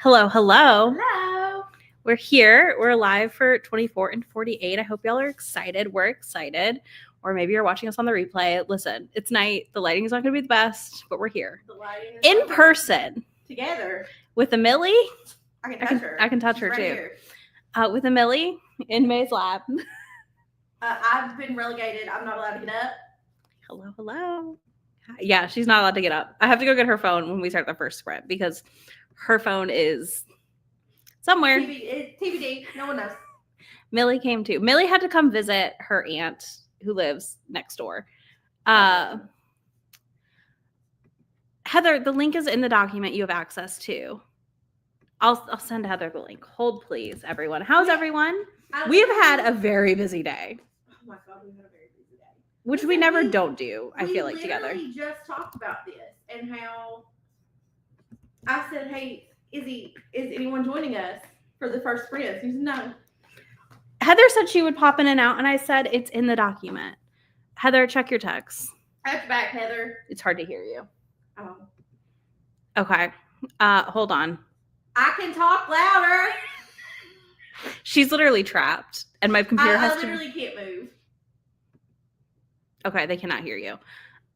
Hello, hello. Hello. We're here. We're live for 24 and 48. I hope y'all are excited. We're excited. Or maybe you're watching us on the replay. Listen, it's night. The lighting is not going to be the best, but we're here. The lighting is In person. together. With Amelie. I can touch her. I can touch her right too. Here. With Amelie in May's lab. I've been relegated. I'm not allowed to get up. Hello, hello. Yeah, she's not allowed to get up. I have to go get her phone when we start the first sprint because her phone is somewhere. TBD. No one knows. Millie came too. Millie had to come visit her aunt who lives next door. Heather, the link is in the document you have access to. I'll send Heather the link. Hold please, everyone. How's everyone? We've had a very busy day. Oh my God, we've had a very busy day. Which we never don't do, I feel like, together. We just talked about this and how I said, hey, is anyone joining us for the first sprint? She said, no. Heather said she would pop in and out, and I said it's in the document. Heather, check your text. That's back, Heather. It's hard to hear you. Oh. Okay. Hold on. I can talk louder. She's literally trapped, and my computer has to. I literally can't move. Okay, they cannot hear you.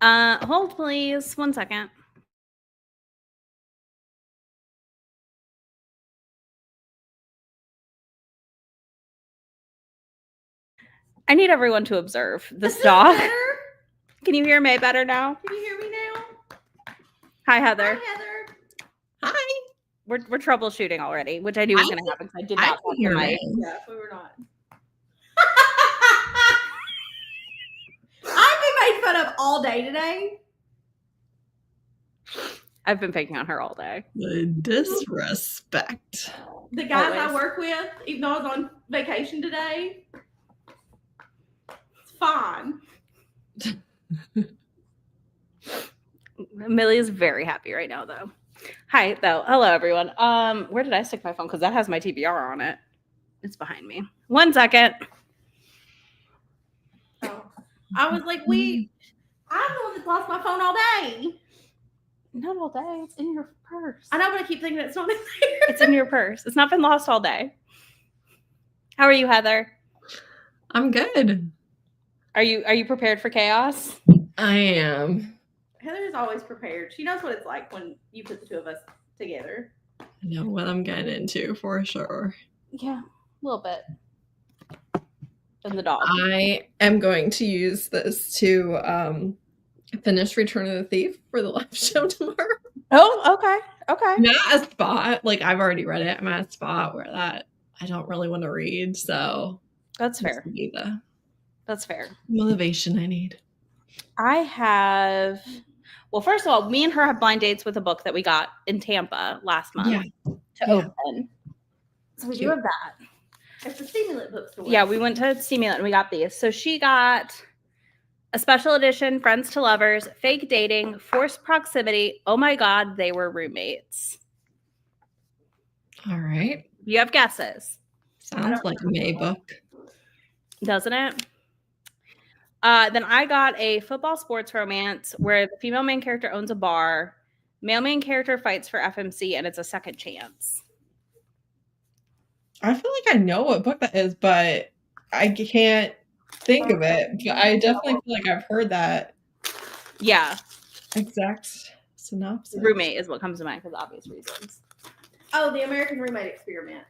Hold, please. 1 second. I need everyone to observe this dog. Can you hear May better now? Can you hear me now? Hi, Heather. Hi, Heather. Hi. We're troubleshooting already, which I knew was going to happen because I did not talk to Mike. Yeah, we were not. I've been made fun of all day today. I've been picking on her all day. The disrespect. The guys I work with, even though I was on vacation today, it's fine. Millie is very happy right now, though. Hi, though. Hello, everyone. Where did I stick my phone? Because that has my TBR on it. It's behind me. 1 second. Oh. I was like, I'm the one that lost my phone all day. Not all day. It's in your purse. I know, but I keep thinking it's not in there. It's in your purse. It's not been lost all day. How are you, Heather? I'm good. Are you prepared for chaos? I am. Heather is always prepared. She knows what it's like when you put the two of us together. I know what I'm getting into for sure. Yeah, a little bit. And the dog. I am going to use this to finish Return of the Thief for the live show tomorrow. Oh, okay. Okay. I'm at a spot, like I've already read it. I'm at a spot where I don't really want to read, so that's fair. That's fair. Motivation I need. Well, first of all, me and her have blind dates with a book that we got in Tampa last month to open. So we do have that. It's a Stimulant bookstore. Yeah, we went to Stimulant and we got these. So she got a special edition, Friends to Lovers, Fake Dating, Forced Proximity. Oh my God, they were roommates. All right. You have guesses. Sounds like a May book. Doesn't it? Then I got a football sports romance where the female main character owns a bar, male main character fights for FMC, and it's a second chance. I feel like I know what book that is, but I can't think of it. But I definitely feel like I've heard that. Yeah. Exact synopsis. Roommate is what comes to mind for obvious reasons. Oh, The American Roommate Experiment.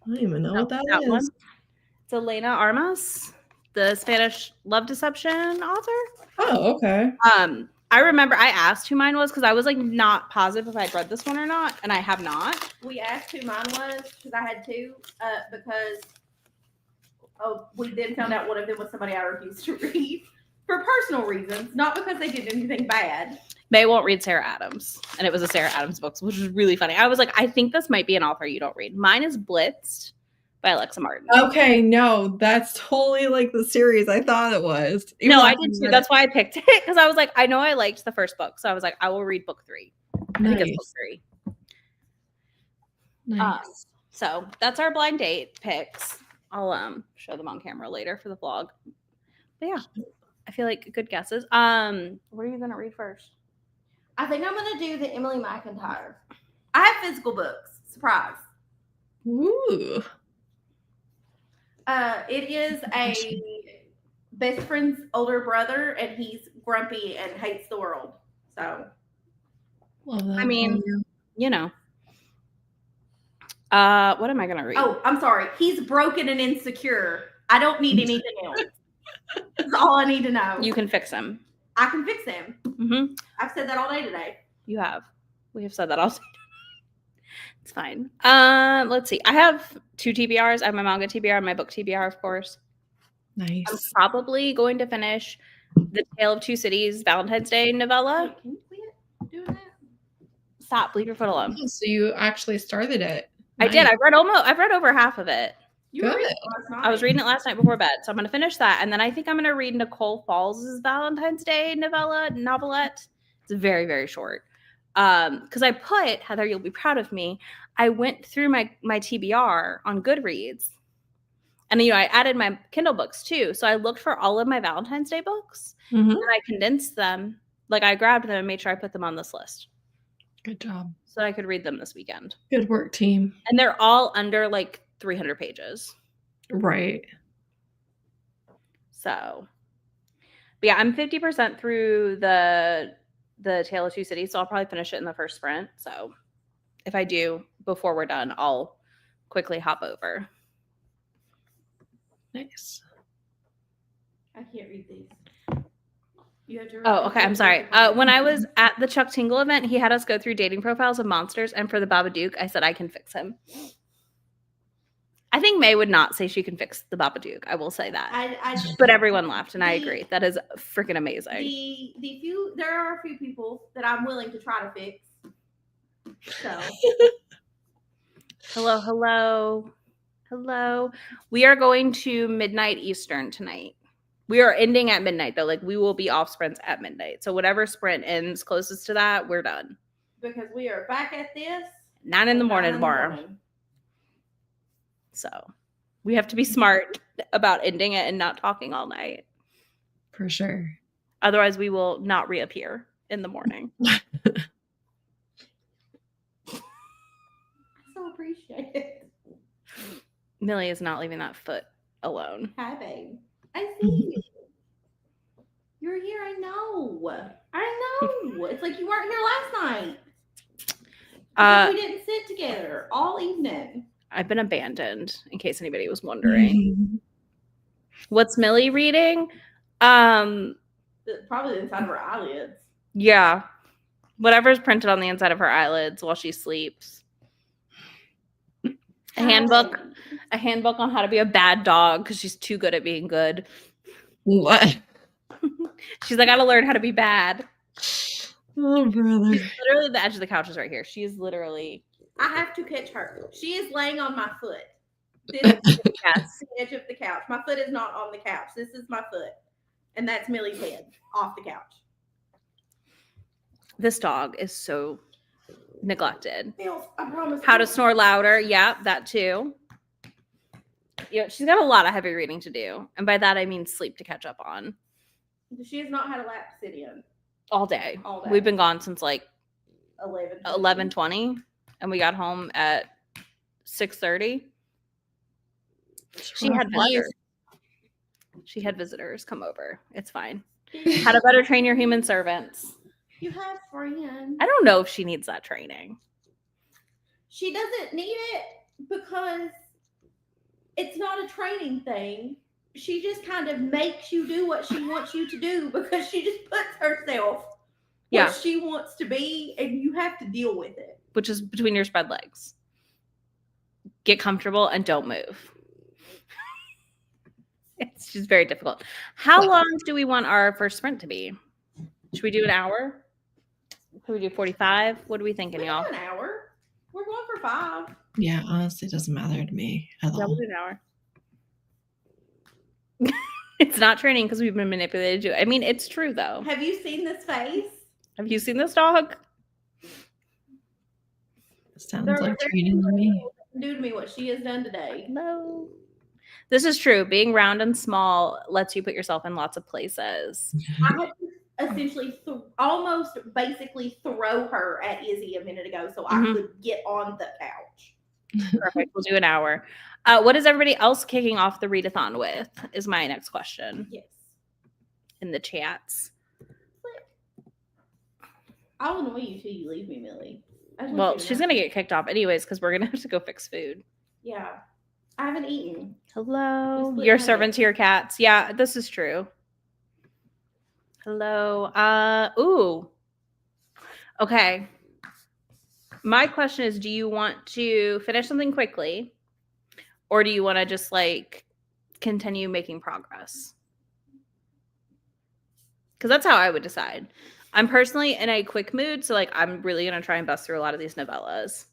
I don't even know what that is. One. It's Elena Armas, the Spanish love deception author. Oh, okay. I remember I asked who mine was because I was like not positive if I'd read this one or not, and I have not. We asked who mine was because I had two, because we then found out one of them was somebody I refused to read for personal reasons, not because they did anything bad. May won't read Sarah Adams, and it was a Sarah Adams book, which was really funny. I was like, I think this might be an author you don't read. Mine is Blitzed by Alexa Martin. Okay, no, that's totally like the series I thought it was. No, I did too. That's why I picked it, because I was like, I know I liked the first book, so I was like, I will read book 3. I think it's book 3. Nice. So that's our blind date picks. I'll show them on camera later for the vlog. But yeah, I feel like good guesses. What are you gonna read first? I think I'm gonna do the Emily McIntyre. I have physical books. Surprise. Ooh. It is a best friend's older brother, and he's grumpy and hates the world. So, Love that. I mean, you know. What am I gonna read? oh, I'm sorry. He's broken and insecure. I don't need anything else. That's all I need to know. You can fix him. I can fix him. Mm-hmm. I've said that all day today. You have. We have said that also. It's fine. Let's see. I have 2 TBRs. I have my manga TBR and my book TBR, of course. I'm Nice. probably going to finish The Tale of Two Cities Valentine's Day novella. Wait, can you quit doing that? Stop. Leave your foot alone. Oh, so you actually started it. I did. I've read over half of it. You were Good. reading last night. I was reading it last night before bed, so I'm going to finish that, and then I think I'm going to read Nicole Falls' Valentine's Day novelette. It's very, very short. Because I put, Heather, you'll be proud of me, I went through my TBR on Goodreads, and I added my Kindle books too. So I looked for all of my Valentine's Day books, Mhm. and I condensed them. Like I grabbed them and made sure I put them on this list Good job. so I could read them this weekend. Good work, team. And they're all under like 300 pages. Right. So, but yeah, I'm 50% through the Tale of Two Cities, so I'll probably finish it in the first sprint. So if I do before we're done, I'll quickly hop over. Nice. I can't read these. You have to. Oh, okay. I'm sorry. When I was at the Chuck Tingle event, he had us go through dating profiles of monsters, and for the Babadook, I said I can fix him. I think May would not say she can fix the Babadook. I will say that. But everyone laughed, and I agree. That is freaking amazing. There are a few people that I'm willing to try to fix. So hello. We are going to midnight Eastern tonight. We are ending at midnight though. Like we will be off sprints at midnight. So whatever sprint ends closest to that, we're done. Because we are back at this 9 in the morning tomorrow. So we have to be smart about ending it and not talking all night. For sure. Otherwise, we will not reappear in the morning. I so appreciate it. Millie is not leaving that foot alone. Hi, babe. I see you. You're here. I know. It's like you weren't here last night. We didn't sit together all evening. I've been abandoned, in case anybody was wondering. What's Millie reading? Probably the inside of her eyelids. Yeah. Whatever's printed on the inside of her eyelids while she sleeps. A handbook on how to be a bad dog because she's too good at being good. What? She's like, I gotta learn how to be bad. Oh, brother. Literally, the edge of the couch is right here. She is literally. I have to catch her. She is laying on my foot. This is the edge of the couch. My foot is not on the couch. This is my foot. And that's Millie's head off the couch. This dog is so neglected. I promise. How to snore louder. Yeah, that too. She's got a lot of heavy reading to do. And by that, I mean sleep to catch up on. She has not had a lap to sit in. All day. We've been gone since like 11:20. And we got home at 6:30. She had visitors come over. It's fine. How to better train your human servants. You have friends. I don't know if she needs that training. She doesn't need it because it's not a training thing. She just kind of makes you do what she wants you to do because she just puts herself where she wants to be, and you have to deal with it. Which is between your spread legs. Get comfortable and don't move. It's just very difficult. How long do we want our first sprint to be? Should we do an hour? Should we do 45? What are we thinking, y'all? An hour. We're going for 5. Yeah, honestly, it doesn't matter to me at Yeah, all. we'll do an hour. It's not training because we've been manipulated to. I mean, it's true though. Have you seen this face? Have you seen this dog? Sounds like training to me. Do to me what she has done today. No. This is true. Being round and small lets you put yourself in lots of places. I had essentially almost basically throw her at Izzy a minute ago so I could get on the couch. Perfect. We'll do an hour. What is everybody else kicking off the readathon with? Is my next question. Yes. In the chats. I'll annoy you till you leave me, Millie. Well, she's going to get kicked off anyways because we're going to have to go fix food. Yeah. I haven't eaten. Hello. You're serving to your cats. Yeah, this is true. Hello. Ooh. Okay. My question is, do you want to finish something quickly? Or do you want to just like continue making progress? Because that's how I would decide. I'm personally in a quick mood, so like I'm really gonna try and bust through a lot of these novellas.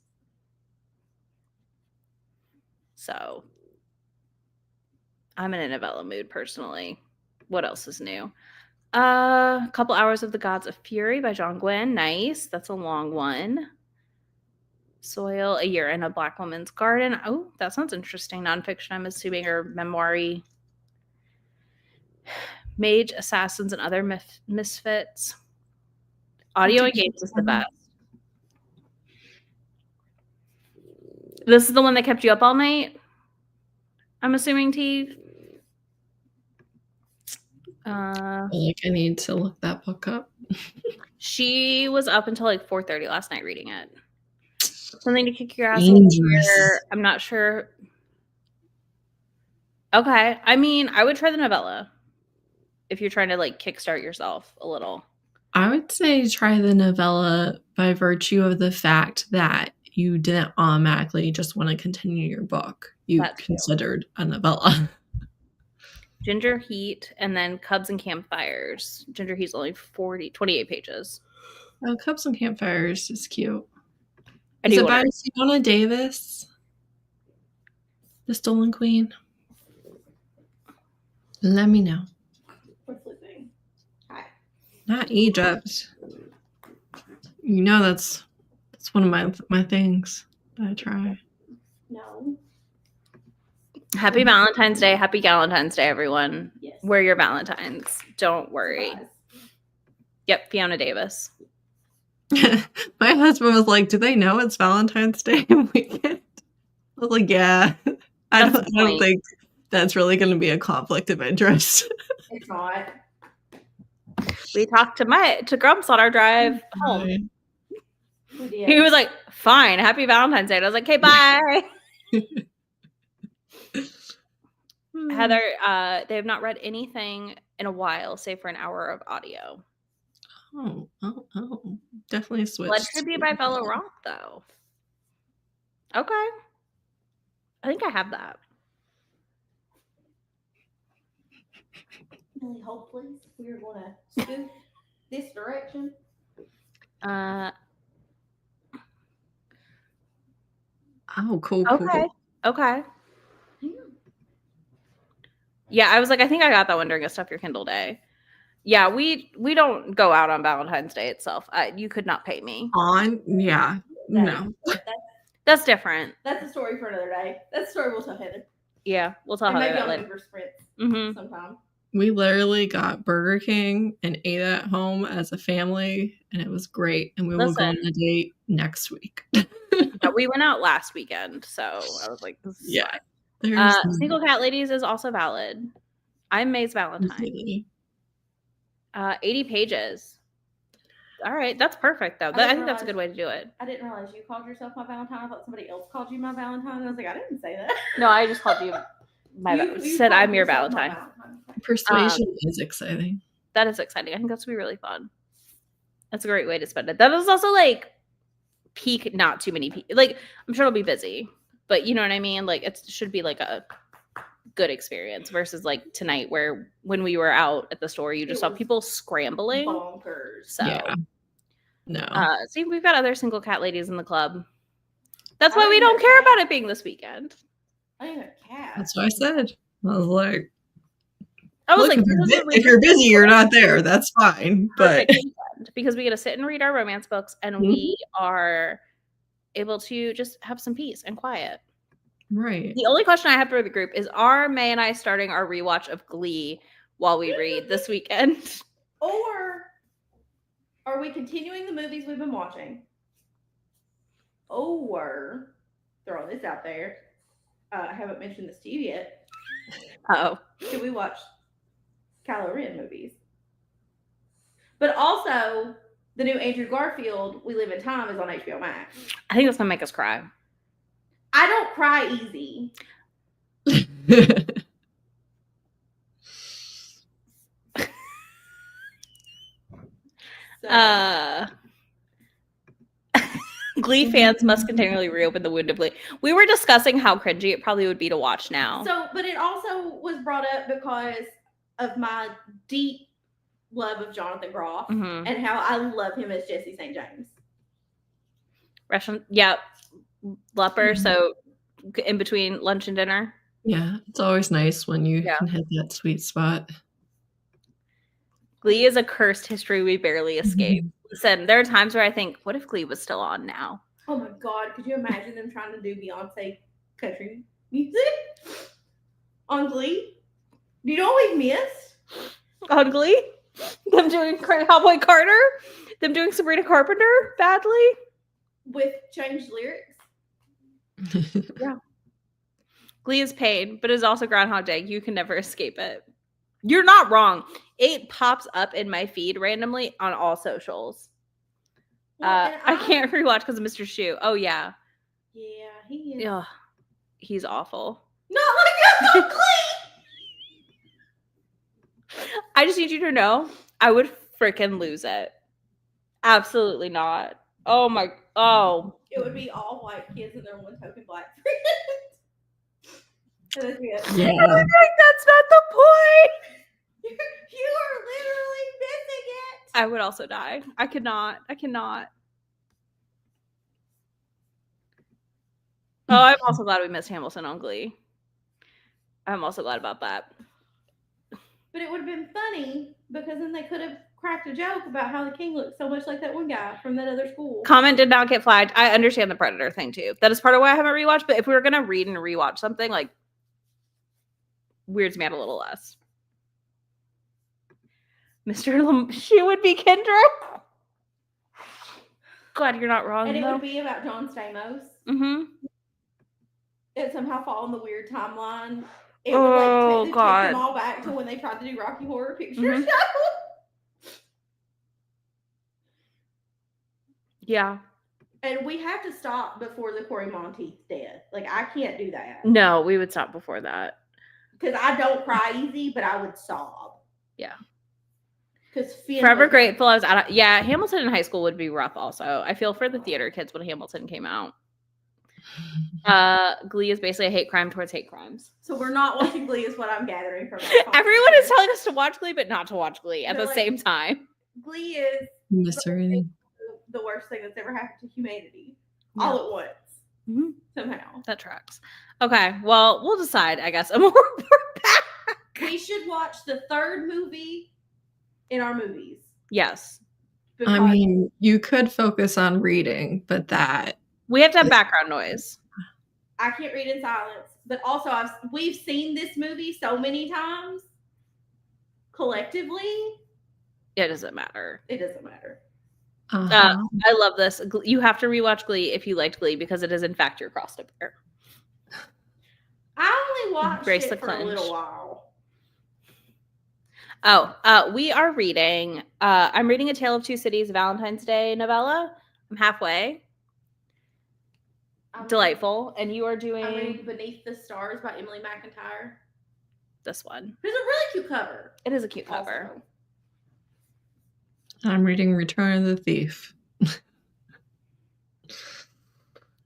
So I'm in a novella mood personally. What else is new? A couple hours of the Gods of Fury by John Gwynne. Nice. That's a long one. Soil, A Year in a Black Woman's Garden. Oh, that sounds interesting. Nonfiction, I'm assuming, or memoir-y. Mage, Assassins, and Other Misfits. Audio and Games is the best. This is the one that kept you up all night? I'm assuming, T. I need to look that book up. She was up until like 4:30 last night reading it. Something to kick your ass. I'm not sure. Okay. I mean, I would try the novella if you're trying to like kickstart yourself a little. I would say try the novella by virtue of the fact that you didn't automatically just want to continue your book. You considered a novella. Ginger Heat and then Cubs and Campfires. Ginger Heat's only 28 pages. Oh, Cubs and Campfires is cute. Is it by Fiona Davis? The Stolen Queen? Let me know. We're flipping. Hi. Not Egypt. You know that's one of my things that I try. No. Happy Valentine's Day. Happy Galentine's Day, everyone. Yes. Wear your Valentines. Don't worry. Yep, Fiona Davis. My husband was like, do they know it's Valentine's Day weekend? I was like, yeah. I don't think that's really going to be a conflict of interest. It's not. We talked to Grumps on our drive home. We did. He was like, fine, happy Valentine's Day. And I was like, okay, bye. Heather, they have not read anything in a while, save for an hour of audio. Oh. Definitely switched. Blood Tribute by Fellow Rock, though. Okay. I think I have that. Millie, hold please. We are going to scoot this direction. Oh, cool. Okay. Yeah, I was like, I think I got that one during a Stuff Your Kindle day. Yeah, we don't go out on Valentine's Day itself. You could not pay me. Yeah. No. That's different. That's a story for another day. That's a story we'll tell Heather. Yeah, we'll tell Heather that later. Maybe on Sprints sometime. We literally got Burger King and ate at home as a family, and it was great. And we will go on a date next week. Yeah, we went out last weekend, so I was like, this is fine. Single Cat Ladies is also valid. I'm May's Valentine. 80 pages. All right, that's perfect though. I think that's a good way to do it. I didn't realize you called yourself my Valentine. I thought somebody else called you my Valentine. I was like, I didn't say that. No, I just called you said I'm your Valentine. Persuasion is exciting. That is exciting. I think that's gonna be really fun. That's a great way to spend it. That is also like peak, not too many people. Like I'm sure it'll be busy, but you know what I mean? Like it should be like a good experience versus like tonight where when we were out at the store, you just saw people scrambling. Bonkers. So yeah. No. See, we've got other single cat ladies in the club. That's why we don't care about it being this weekend. I have a cat. That's what I said. I was like, if you're busy, you're not there. That's fine. But because we get to sit and read our romance books and we are able to just have some peace and quiet. Right. The only question I have for the group is, are May and I starting our rewatch of Glee while we read this weekend? Or Are we continuing the movies we've been watching? Or throwing this out there. I haven't mentioned this to you yet. Oh. Should we watch Kylo Ren movies? But also, the new Andrew Garfield, We Live in Time, is on HBO Max. I think that's gonna make us cry. I don't cry easy. Glee fans must continually reopen the wound of Glee. We were discussing how cringy it probably would be to watch now. But it also was brought up because of my deep love of Jonathan Groff and how I love him as Jesse St. James. Russian, yeah, leper. So in between lunch and dinner. Yeah, it's always nice when you can hit that sweet spot. Glee is a cursed history we barely escape. Listen, there are times where I think, what if Glee was still on now? Oh my God, could you imagine them trying to do Beyonce country music on Glee? Do you know what we missed? On Glee? Them doing Cowboy Carter? Them doing Sabrina Carpenter badly? With changed lyrics? Yeah. Glee is pain, but it's also Groundhog Day. You can never escape it. You're not wrong. It pops up in my feed randomly on all socials. Well, I can't rewatch because of Mr. Shoe. Oh, yeah. Yeah, he is. Ugh, he's awful. Not like us on Glee! I just need you to know, I would freaking lose it. Absolutely not. Oh, my. Oh. It would be all white kids and their one token black friend. Yeah. That's not the point. You are literally missing it. I would also die. I cannot. Oh, I'm also glad we missed Hamilton on Glee. I'm also glad about that. But it would have been funny because then they could have cracked a joke about how the king looked so much like that one guy from that other school. Comment did not get flagged. I understand the Predator thing too. That is part of why I haven't rewatched. But if we were gonna read and rewatch something, like, weirds me out a little less. She would be Kendra. Glad you're not wrong. And it would be about John Stamos. It somehow fall in the weird timeline. It would take them all back to when they tried to do Rocky Horror Picture Show. Yeah. And we have to stop before the Cory Monteith's dead. Like, I can't do that. No, we would stop before that. Because I don't cry easy, but I would sob. Yeah. Because Forever Grateful, I was out. Yeah, Hamilton in high school would be rough also. I feel for the theater kids when Hamilton came out. Glee is basically a hate crime towards hate crimes. So we're not watching Glee is what I'm gathering from that. Everyone is telling us to watch Glee, but not to watch Glee at the same time. Glee is the worst thing that's ever happened to humanity. Yeah. All at once. Somehow. That tracks. Okay, well, we'll decide, I guess. We're back. We should watch the third movie in our movies. Yes. I mean, you could focus on reading, but we have to have background noise. I can't read in silence. But also, we've seen this movie so many times collectively. It doesn't matter. It doesn't matter. I love this. You have to rewatch Glee if you liked Glee because it is, in fact, your cross to bear. I only watched it for a little while. We are reading. I'm reading A Tale of Two Cities Valentine's Day novella. I'm halfway. Delightful. And you are doing... I'm reading Beneath the Stars by Emily McIntyre. This one. It's a really cute cover. It is a cute cover. Also. I'm reading Return of the Thief.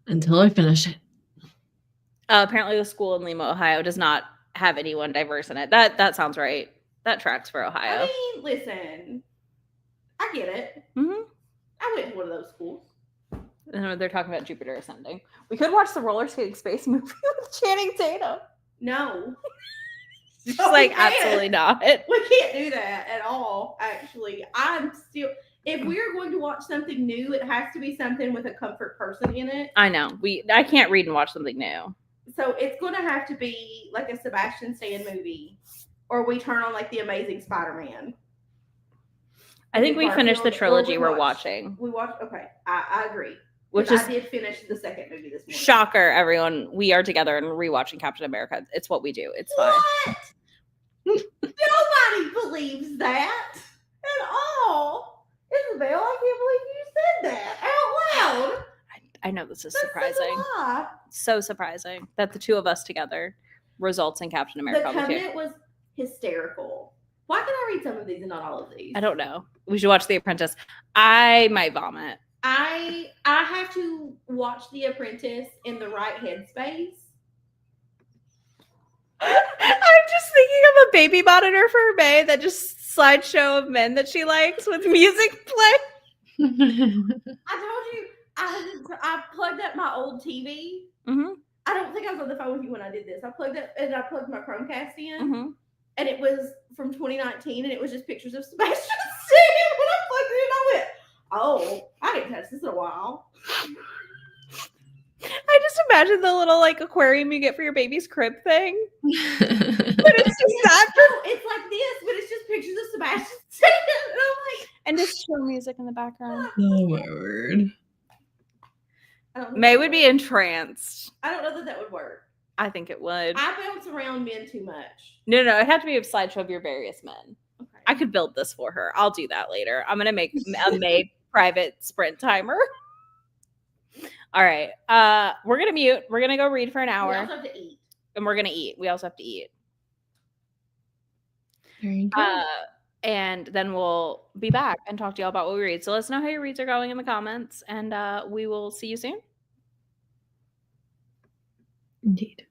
Until I finish it. Apparently the school in Lima, Ohio does not have anyone diverse in it. That sounds right. That tracks for Ohio. I mean, listen. I get it. I went to one of those schools. And they're talking about Jupiter Ascending. We could watch the roller skating space movie with Channing Tatum. No. She's like, absolutely not. We can't do that at all, actually. If we're going to watch something new, it has to be something with a comfort person in it. I know. I can't read and watch something new. So it's going to have to be like a Sebastian Stan movie. Or we turn on like The Amazing Spider-Man. I think we finished the trilogy we're watched. watching. We watched. Okay, I agree. Which I is did finish the second movie this morning. shocker, everyone. We are together and rewatching Captain America. It's what we do. It's fine. What? Nobody believes that at all. Isabel, I can't believe you said that out loud. I know this is That's surprising. such a lie. So surprising that the two of us together results in Captain America. The Covenant was hysterical. Why can I read some of these and not all of these? I don't know. We should watch The Apprentice. I might vomit. I have to watch The Apprentice in the right headspace. I'm just thinking of a baby monitor for May that just slideshow of men that she likes with music playing. I told you I plugged up my old TV. Mm-hmm. I don't think I was on the phone with you when I did this. I plugged my Chromecast in, Mm-hmm. and it was from 2019, and it was just pictures of Sebastian Stan. When I plugged it in, I went, "Oh, I didn't touch this in a while." I just imagine the little like aquarium you get for your baby's crib thing. But it's just that. It's like this, but it's just pictures of Sebastian Stan. And I'm like, And just chill music in the background. Oh my word. May would be entranced. I don't know that would work. I think it would. I bounce around men too much. No, it'd have to be a slideshow of your various men. Okay. I could build this for her. I'll do that later. I'm gonna make a May private sprint timer. All right. We're gonna mute. We're gonna go read for an hour. We also have to eat. And we're gonna eat. We also have to eat. There you go. And then we'll be back and talk to y'all about what we read. So let us know how your reads are going in the comments, and we will see you soon. Indeed.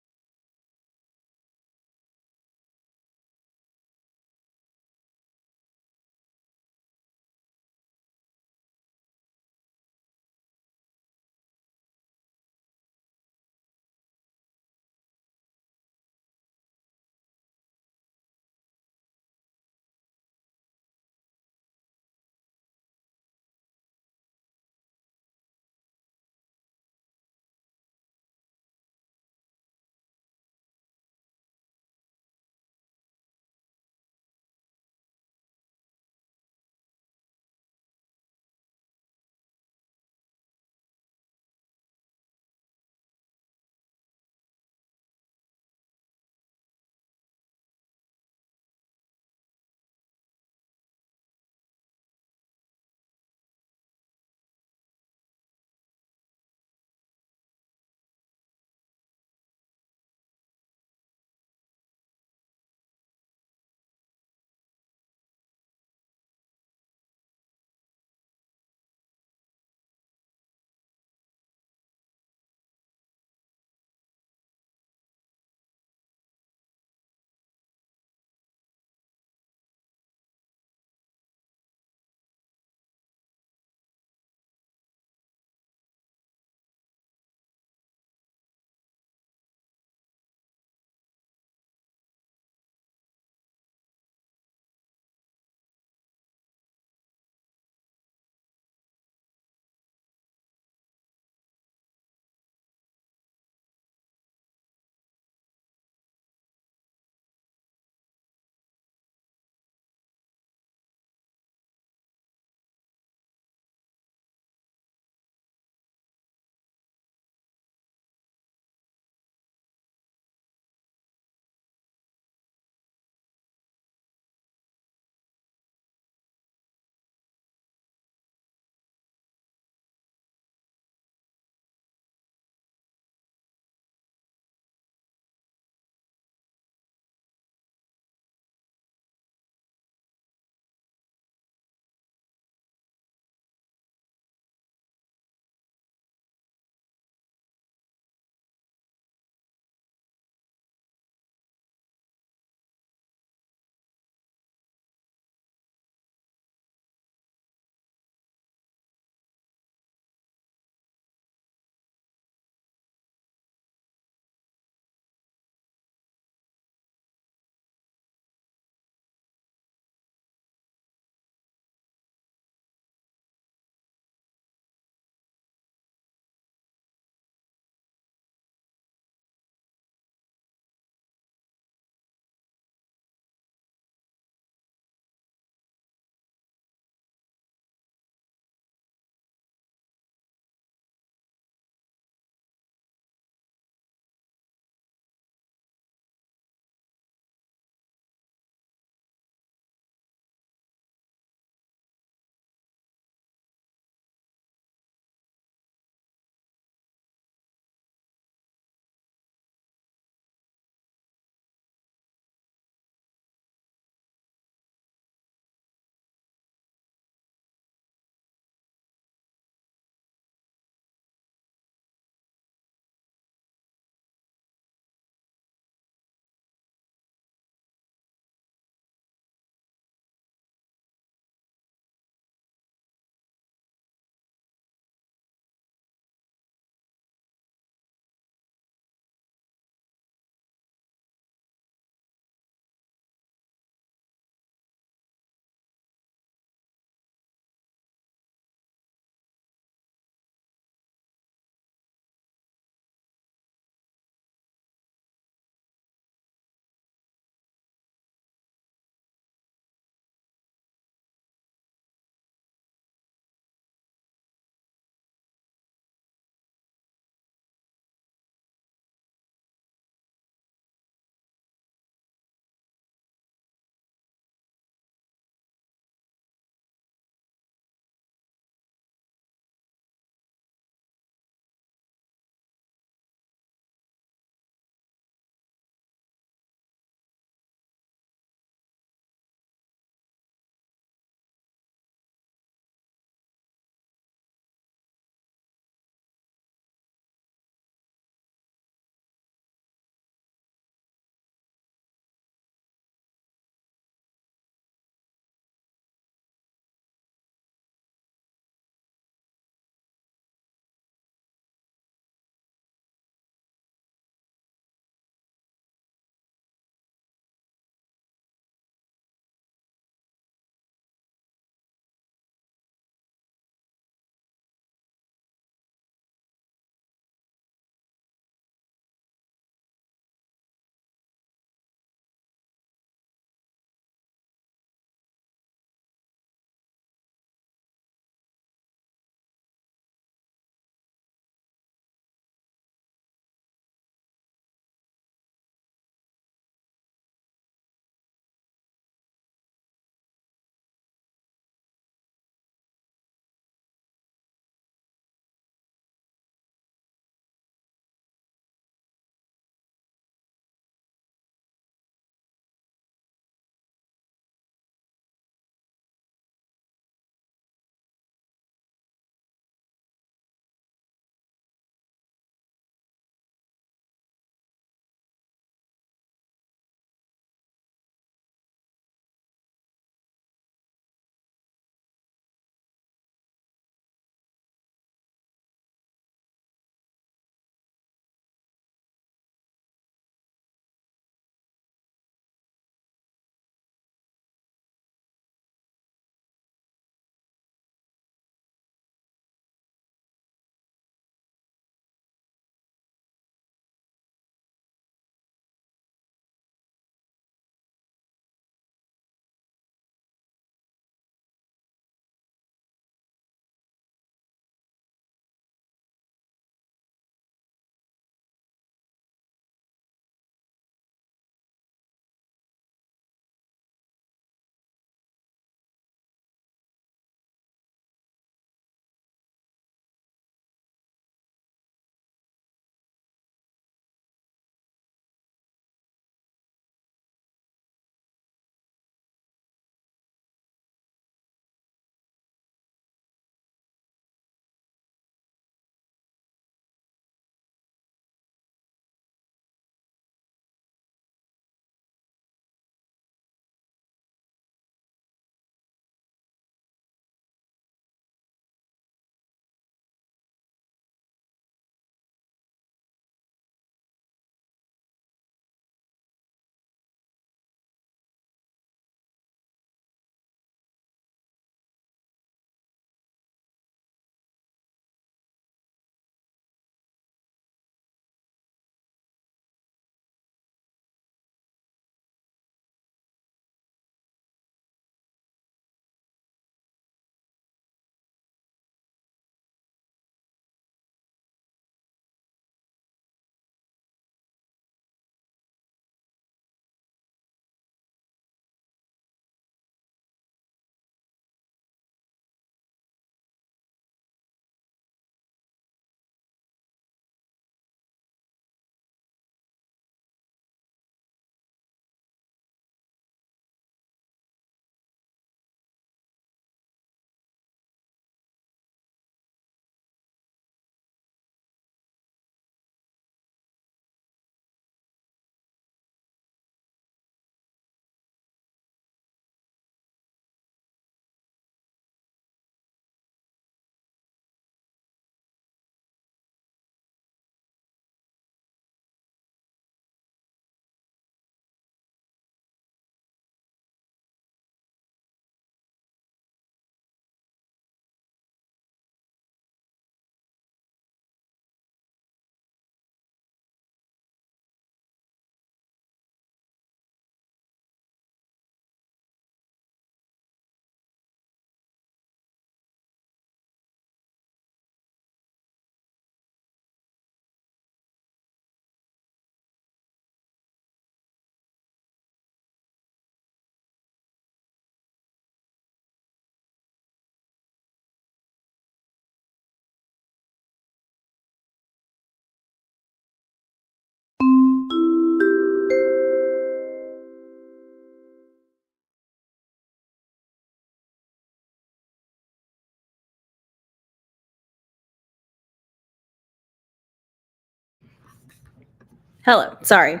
Hello. Sorry.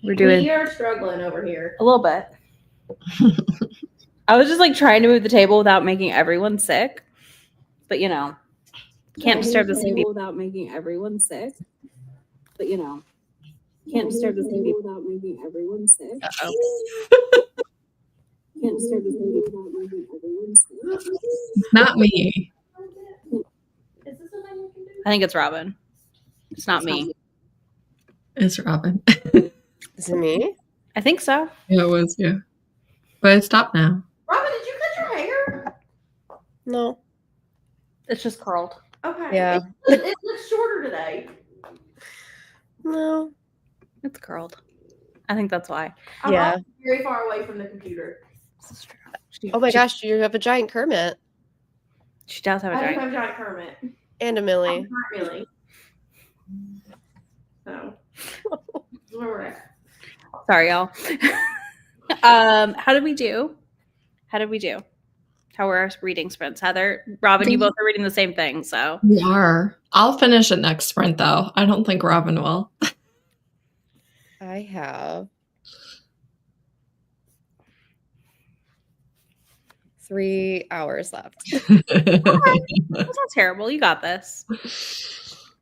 We are struggling over here. A little bit. I was just like trying to move the table without making everyone sick. But can't disturb the same people without making everyone sick. But can't disturb the same people without making everyone sick. Can't disturb the same people without making everyone sick. It's not me. Is this something we can do? I think it's Robin. It's not me. It's Robin. Is it me? I think so. Yeah, it was you. But it stopped now. Robin, did you cut your hair? No. It's just curled. Okay. Yeah. It looks shorter today. No. It's curled. I think that's why. I'm Yeah. also very far away from the computer. This is true. Oh my gosh, you have a giant Kermit She does have a I do giant. have giant Kermit. and a Millie. Not really. So, this is where we're at. Sorry, y'all. How did we do? How were our reading sprints? Heather, Robin, you both are reading the same thing, so. We are. I'll finish it next sprint, though. I don't think Robin will. I have 3 hours left. That's not terrible. You got this.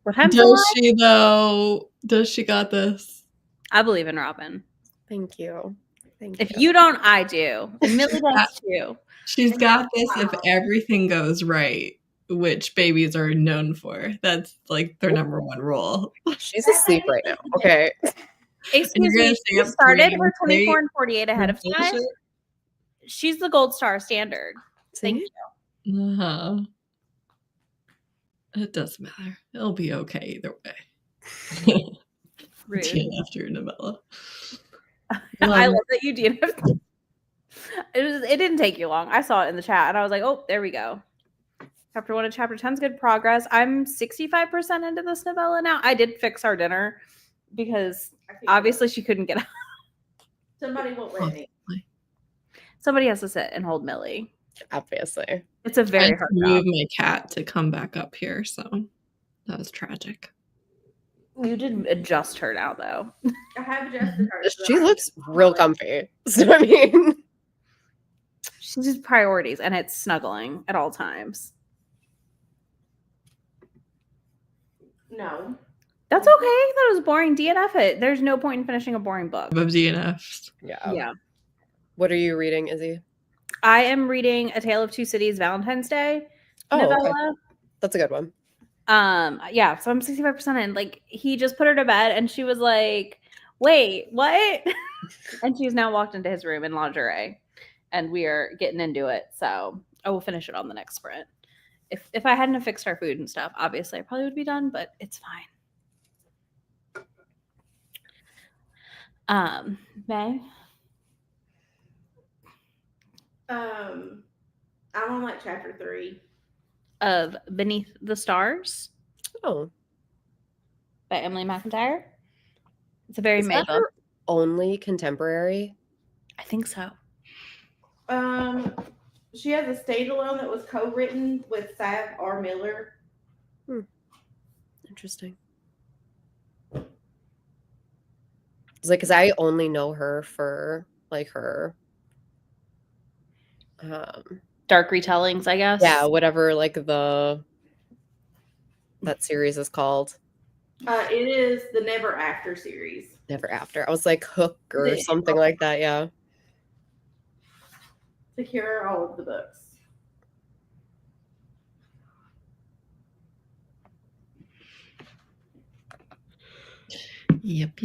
What time Does she, though? Does she got this? I believe in Robin. Thank you. Thank If you don't, I do. And Millie does too. She's got this if everything goes right, which babies are known for. That's like their number one rule. She's asleep right now. Okay. Excuse me, she started her 24 and 48 ahead of time. She's the gold star standard. Thank you. Uh-huh. It doesn't matter. It'll be okay either way. Rude. DNF your novella. I love that you DNF. It didn't take you long. I saw it in the chat and I was like, oh, there we go. Chapter 1 and chapter 10 is good progress. I'm 65% into this novella now. I did fix our dinner because obviously she couldn't get out. Somebody won't let me. Somebody has to sit and hold Millie. Obviously. It's a very I hard moved job. my cat to come back up here, so that was tragic. You didn't adjust her now, though. I have adjusted her. She looks real comfy. So I mean, She's just priorities, and it's snuggling at all times. No. That's okay. That was boring. DNF it. There's no point in finishing a boring book. Of DNFs. yeah. Yeah. What are you reading, Izzy? I am reading A Tale of Two Cities Valentine's Day Oh, okay. novella. That's a good one. Yeah, so I'm 65% in. Like, he just put her to bed and she was like, wait, what? And she's now walked into his room in lingerie and we are getting into it. So I will finish it on the next sprint. If I hadn't have fixed our food and stuff, obviously I probably would be done, but it's fine. May? I'm on like chapter 3. Of Beneath the Stars Oh. by Emily McIntyre. It's a very Is May that book. her only contemporary? I think so. She has a standalone that was co-written with Sav R. Miller. Interesting. It's like, because I only know her for like her Dark retellings, I guess. yeah, whatever like that series is called. It is the Never After series. Never After. I was like Hook or something like that, yeah. Secure all of the books. Yep.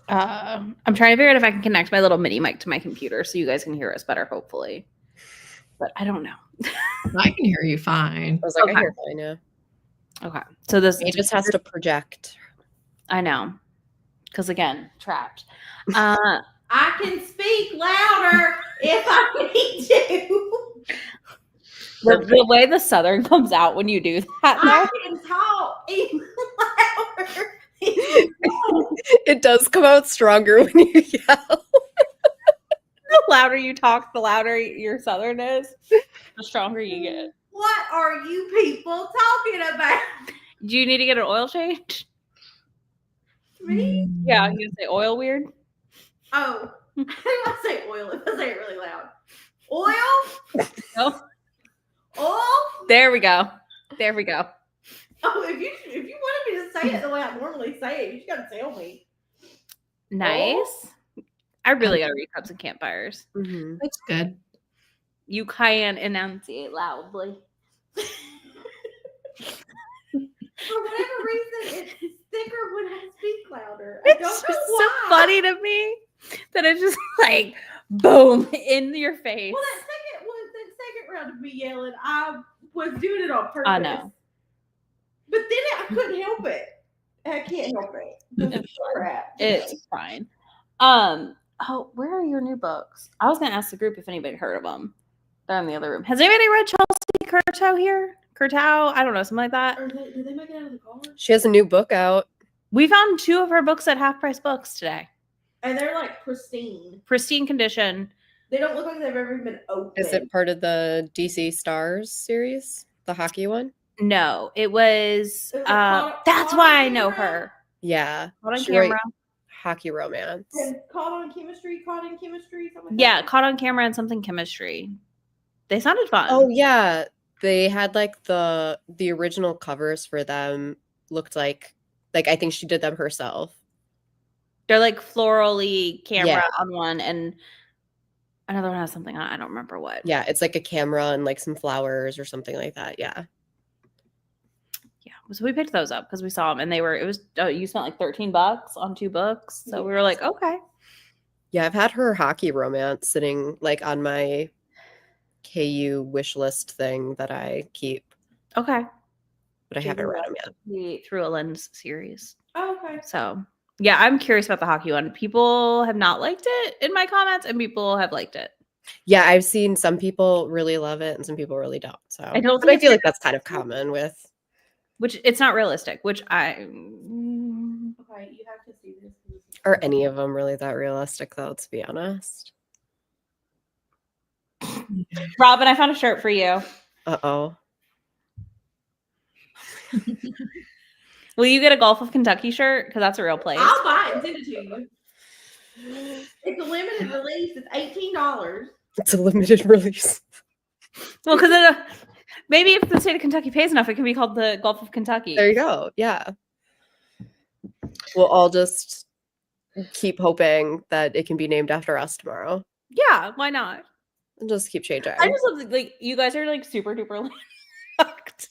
I'm trying to figure out if I can connect my little mini mic to my computer so you guys can hear us better, hopefully. But I don't know. I can hear you fine. I was like, Okay. I hear fine, yeah. Okay. So this He just has to project. I know. Because again, trapped. I can speak louder if I need to. The way the Southern comes out when you do that. I though, can talk even louder. It does come out stronger when you yell. the louder you talk, the louder your Southern is, the stronger you get. What are you people talking about? Do you need to get an oil change? Me? Yeah, you gonna say oil weird? Oh, I didn't want to say oil. If I say it really loud. Oil? No. Oil? There we go. There we go. Oh, if you wanted me to say it the way I normally say it, you just gotta tell me. Nice. I really gotta read Cups and Campfires. Mm-hmm. That's good. You can enunciate loudly. For whatever reason, it's thicker when I speak louder. I It's don't just know so why. funny to me that it's just like boom in your face. Well, that second round of me yelling, I was doing it on purpose. I know. But then I couldn't help it. I can't help it. It's Crap. It's fine. Oh, where are your new books? I was gonna ask the group if anybody heard of them. They're in the other room. Has anybody read Chelsea Curtow here? Curtow? I don't know, something like that. Did they make it out of the car? She has a new book out. We found 2 of her books at Half Price Books today. And they're like pristine. Pristine condition. They don't look like they've ever been opened. Is it part of the DC Stars series, the hockey one? No, it was. Caught That's on why I know Camera? her. Yeah, Caught on she wrote camera. Hockey romance. And caught in chemistry, something like Yeah, that. caught on camera and something chemistry. They sounded fun. Oh yeah, they had like the original covers for them looked like I think she did them herself. They're like florally camera Yeah. on one, and another one has something on. I don't remember what. Yeah, it's like a camera and like some flowers or something like that. Yeah. Yeah. So we picked those up because we saw them, and you spent like $13 on 2 books. So we were like, okay. Yeah, I've had her hockey romance sitting like on my KU wish list thing that I keep, Okay. but I haven't read them yet. The Through a Lens series. Oh, okay. So yeah, I'm curious about the hockey one. People have not liked it in my comments, and people have liked it. Yeah, I've seen some people really love it and some people really don't. So I don't but I think feel it's like that's kind of common with. Which it's not realistic. Which Okay, you have to see this. Are any of them really that realistic though, to be honest? Robin, I found a shirt for you. Uh-oh. Will you get a Gulf of Kentucky shirt? Because that's a real place. I'll buy it and send it to you. It's a limited release. It's $18. It's a limited release. Well, because maybe if the state of Kentucky pays enough, it can be called the Gulf of Kentucky. There you go. Yeah. We'll all just keep hoping that it can be named after us tomorrow. Yeah, why not? And just keep changing. I just love like you guys are like super duper locked.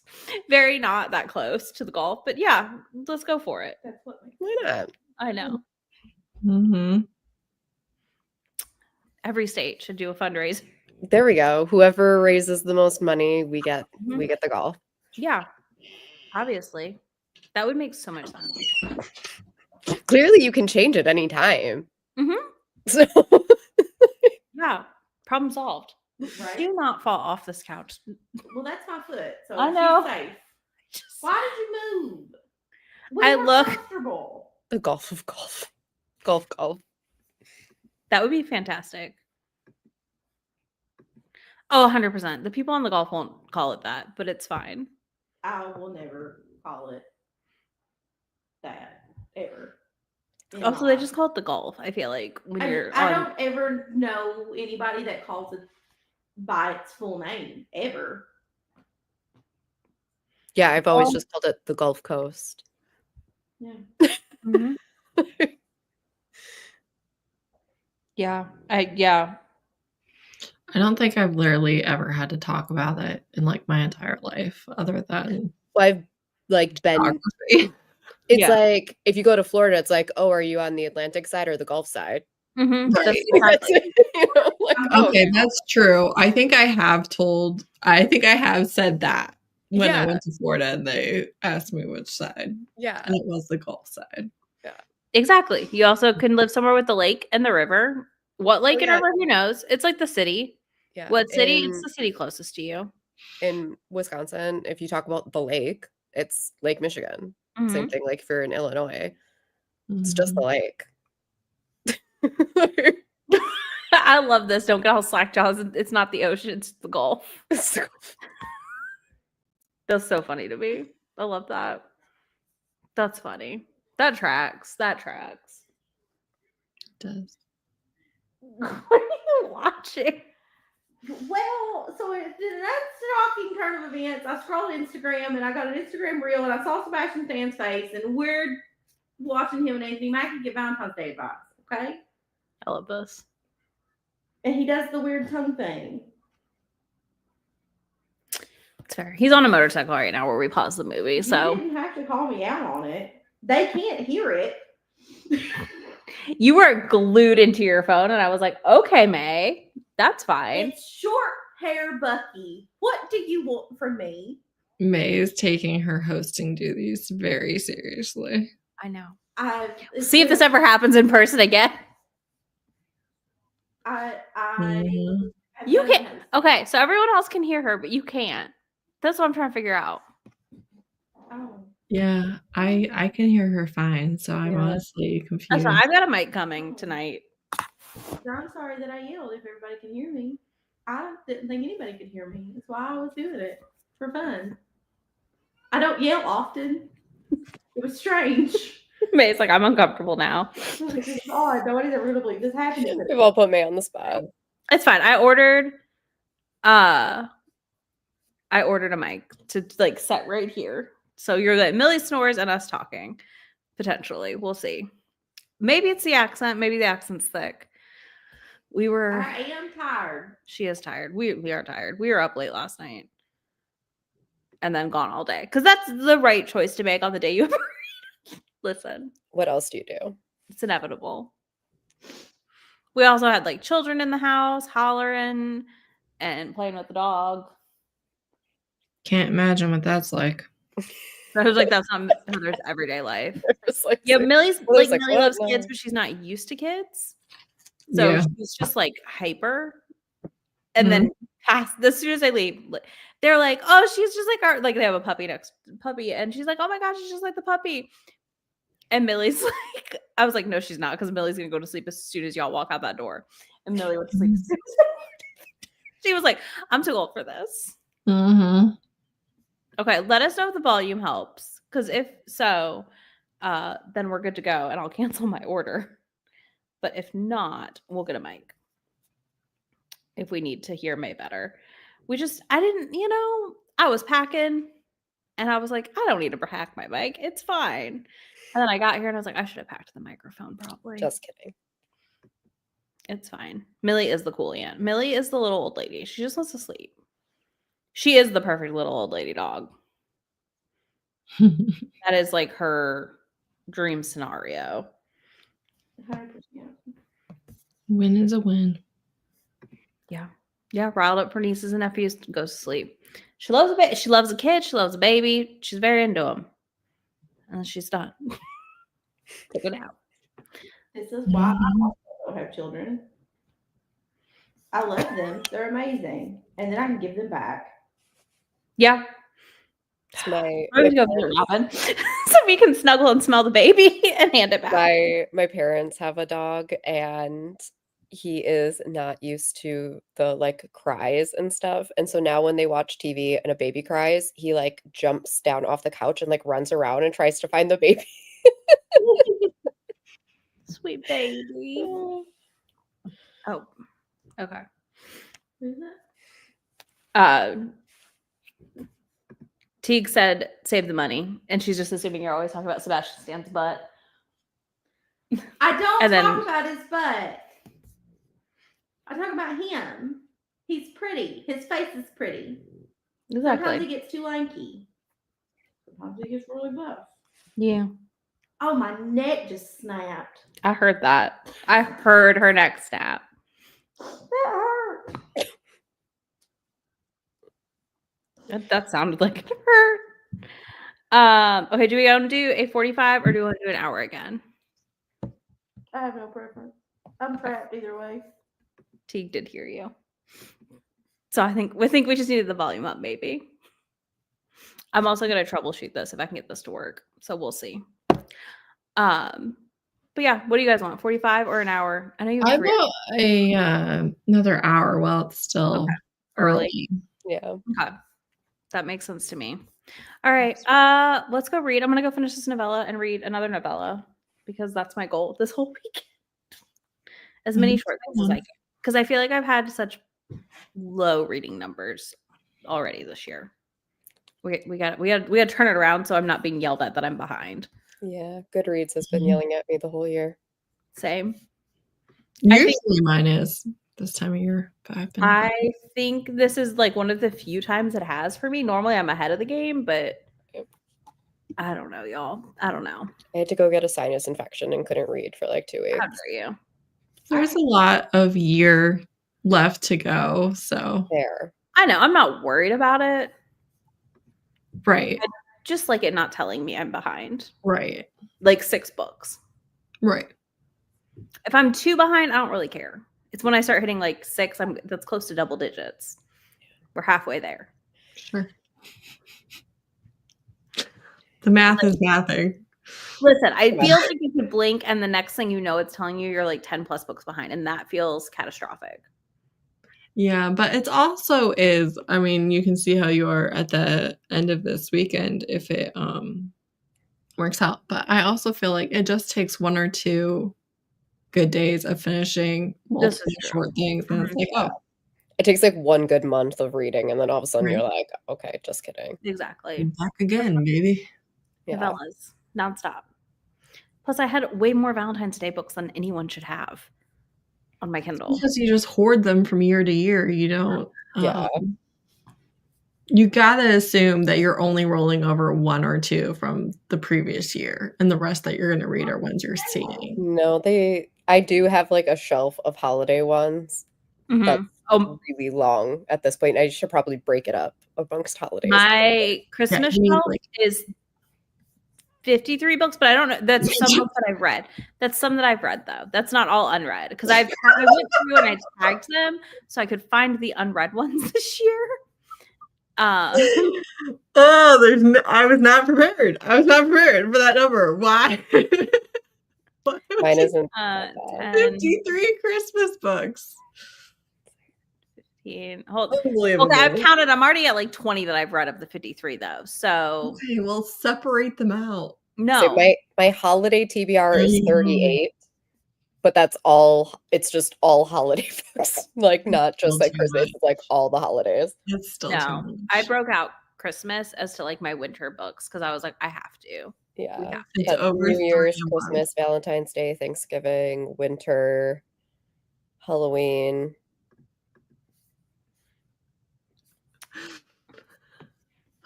Very not that close to the Gulf, but yeah, let's go for it. That's what makes Why not? I know. Mm-hmm. Every state should do a fundraiser. There we go. Whoever raises the most money, we get the golf. Yeah, obviously. That would make so much sense. Clearly you can change it anytime. Mm-hmm. So Yeah, problem solved. right. Do not fall off this couch. Well, that's my foot. So I know. she's safe. Why did you move? I We're look- comfortable. the golf of golf. Golf. That would be fantastic. Oh, 100%. The people on the golf won't call it that, but it's fine. I will never call it that ever. in Also, my they life. just call it the golf. I feel like when you're I on. don't ever know anybody that calls it by its full name ever. Yeah, I've always just called it the Gulf Coast. Yeah. Mhm. Yeah. I don't think I've literally ever had to talk about it in like my entire life, other than Well, I've like been. geography. It's Yeah. like if you go to Florida, it's like, oh, are you on the Atlantic side or the Gulf side? Mhm. Right. That's That's exactly- it, you know, like, oh, Okay, that's true. I think I have said that when I Yeah. went to Florida and they asked me which side. yeah. And it was the Gulf side. Exactly. You also can live somewhere with the lake and the river. What lake and yeah. river? Who knows? It's like the city. Yeah. What city? It's the city closest to you. In Wisconsin, if you talk about the lake, it's Lake Michigan. Same Mhm. thing like if you're in Illinois, it's just the lake. I love this. Don't get all slack jaws. It's not the ocean. It's the Gulf. It's the Gulf. That's so funny to me. I love that. That's funny. That tracks. It does. What are you watching? Well, so it's the next shocking turn of events. I scrolled Instagram and I got an Instagram reel and I saw Sebastian Stan's face and we're watching him and Anthony Mackie get Valentine's Day advice. Okay. I love this. And he does the weird tongue thing. It's fair. He's on a motorcycle right now where we pause the movie. So you didn't have to call me out on it. They can't hear it. You were glued into your phone, and I was like, okay, May, that's fine. It's short hair Bucky. What do you want from me? May is taking her hosting duties very seriously. I know. See if this ever happens in person again. You can't. Okay, so everyone else can hear her, but you can't. That's what I'm trying to figure out. Oh. Yeah, I can hear her fine, so I'm honestly confused. That's right. I've got a mic coming tonight. I'm sorry that I yelled if everybody can hear me. I didn't think anybody could hear me. That's why I was doing it. For fun. I don't yell often. It was strange. May's like, I'm uncomfortable now. It's odd. Nobody's ever gonna believe this happened. We've all put May on the spot. It's fine. I ordered a mic to like set right here. So you're like Millie snores and us talking. Potentially. We'll see. Maybe it's the accent. Maybe the accent's thick. I am tired. She is tired. We are tired. We were up late last night. And then gone all day. Because that's the right choice to make on the day you listen. What else do you do? It's inevitable. We also had like children in the house hollering and playing with the dog. Can't imagine what that's like. I was like, that's not Heather's everyday life. Like, yeah, Millie like, loves kids, but she's not used to kids. So she's just like hyper. And then as soon as I leave, they're like, oh, she's just like our, like they have a puppy and she's like, oh my gosh, she's just like the puppy. And Millie's like, I was like, no, she's not, because Millie's gonna go to sleep as soon as y'all walk out that door. And Millie went to sleep. She was like, I'm too old for this. Mm-hmm. Okay, let us know if the volume helps. Because if so, then we're good to go and I'll cancel my order. But if not, we'll get a mic. If we need to hear May better. I was packing and I was like, I don't need to hack my mic. It's fine. And then I got here and I was like, I should have packed the microphone properly. Just kidding. It's fine. Millie is the cool aunt. Millie is the little old lady. She just wants to sleep. She is the perfect little old lady dog. That is like her dream scenario. 100%. Win is a win. Yeah. Yeah. Riled up her nieces and nephews, goes to sleep. She loves she loves a kid. She loves a baby. She's very into them. And she's done. Take it out. This is why I also don't have children. I love them. They're amazing. And then I can give them back. Yeah. It's my I'm going to go Robin. So we can snuggle and smell the baby and hand it back. My parents have a dog and he is not used to the like cries and stuff. And so now when they watch TV and a baby cries, he like jumps down off the couch and like runs around and tries to find the baby. Sweet baby. Oh, okay. Teague said, save the money. And she's just assuming you're always talking about Sebastian Stan's butt. I don't talk about his butt. I talk about him. He's pretty. His face is pretty. Exactly. Sometimes he gets too lanky. Sometimes he gets really buff. Yeah. Oh, my neck just snapped. I heard that. I heard her neck snap. That hurt. That sounded like it hurt. Okay, do we want to do a 45 or do we want to do an hour again? I have no preference. I'm trapped either way. Teague did hear you. So I think we just needed the volume up, maybe. I'm also gonna troubleshoot this if I can get this to work. So we'll see. But yeah, what do you guys want? 45 or an hour? I know you have another hour while it's still early. Yeah. Okay. That makes sense to me. All right. Let's go read. I'm gonna go finish this novella and read another novella because that's my goal this whole week. As many short things as I can. Because I feel like I've had such low reading numbers already this year. We got to turn it around so I'm not being yelled at that I'm behind. Yeah, Goodreads has been yelling at me the whole year. Same. Usually mine is this time of year. But I think this is like one of the few times it has for me. Normally I'm ahead of the game, but I don't know, y'all. I don't know. I had to go get a sinus infection and couldn't read for like 2 weeks. How dare you? There's a lot of year left to go, so There. I know. I'm not worried about it. Right. I just like it not telling me I'm behind. Right. Like 6 books. Right. If I'm 2 behind, I don't really care. It's when I start hitting like 6, that's close to double digits. We're halfway there. Sure. The math is mathing. Listen, I feel like you could blink and the next thing you know, it's telling you you're like 10 plus books behind, and that feels catastrophic. Yeah, but it also is, I mean, you can see how you are at the end of this weekend if it works out. But I also feel like it just takes 1 or 2 good days of finishing multiple short things. And it's like, oh. It takes like 1 good month of reading, and then all of a sudden you're like, okay, just kidding. Exactly. Back again, baby. Yeah. Novellas, nonstop. Plus, I had way more Valentine's Day books than anyone should have on my Kindle. Because you just hoard them from year to year. You don't. You gotta assume that you're only rolling over 1 or 2 from the previous year, and the rest that you're gonna read are ones you're seeing. No, I do have like a shelf of holiday ones that's really long at this point. I should probably break it up amongst holidays. My Christmas shelf is 53 books, but I don't know. That's some books that I've read. That's some that I've read though. That's not all unread because I went through and I tagged them so I could find the unread ones this year. I was not prepared. I was not prepared for that number. Why? Mine isn't 53 Christmas books. 15. Okay, I've counted. I'm already at like 20 that I've read of the 53 though. So okay, well, separate them out. No, so my holiday TBR is 38, but that's all. It's just all holiday books, like not just like Christmas, it's like all the holidays. It's still no. I broke out Christmas as to like my winter books because I was like, I have to. Yeah, New Year's, Christmas, Valentine's Day, Thanksgiving, winter, Halloween.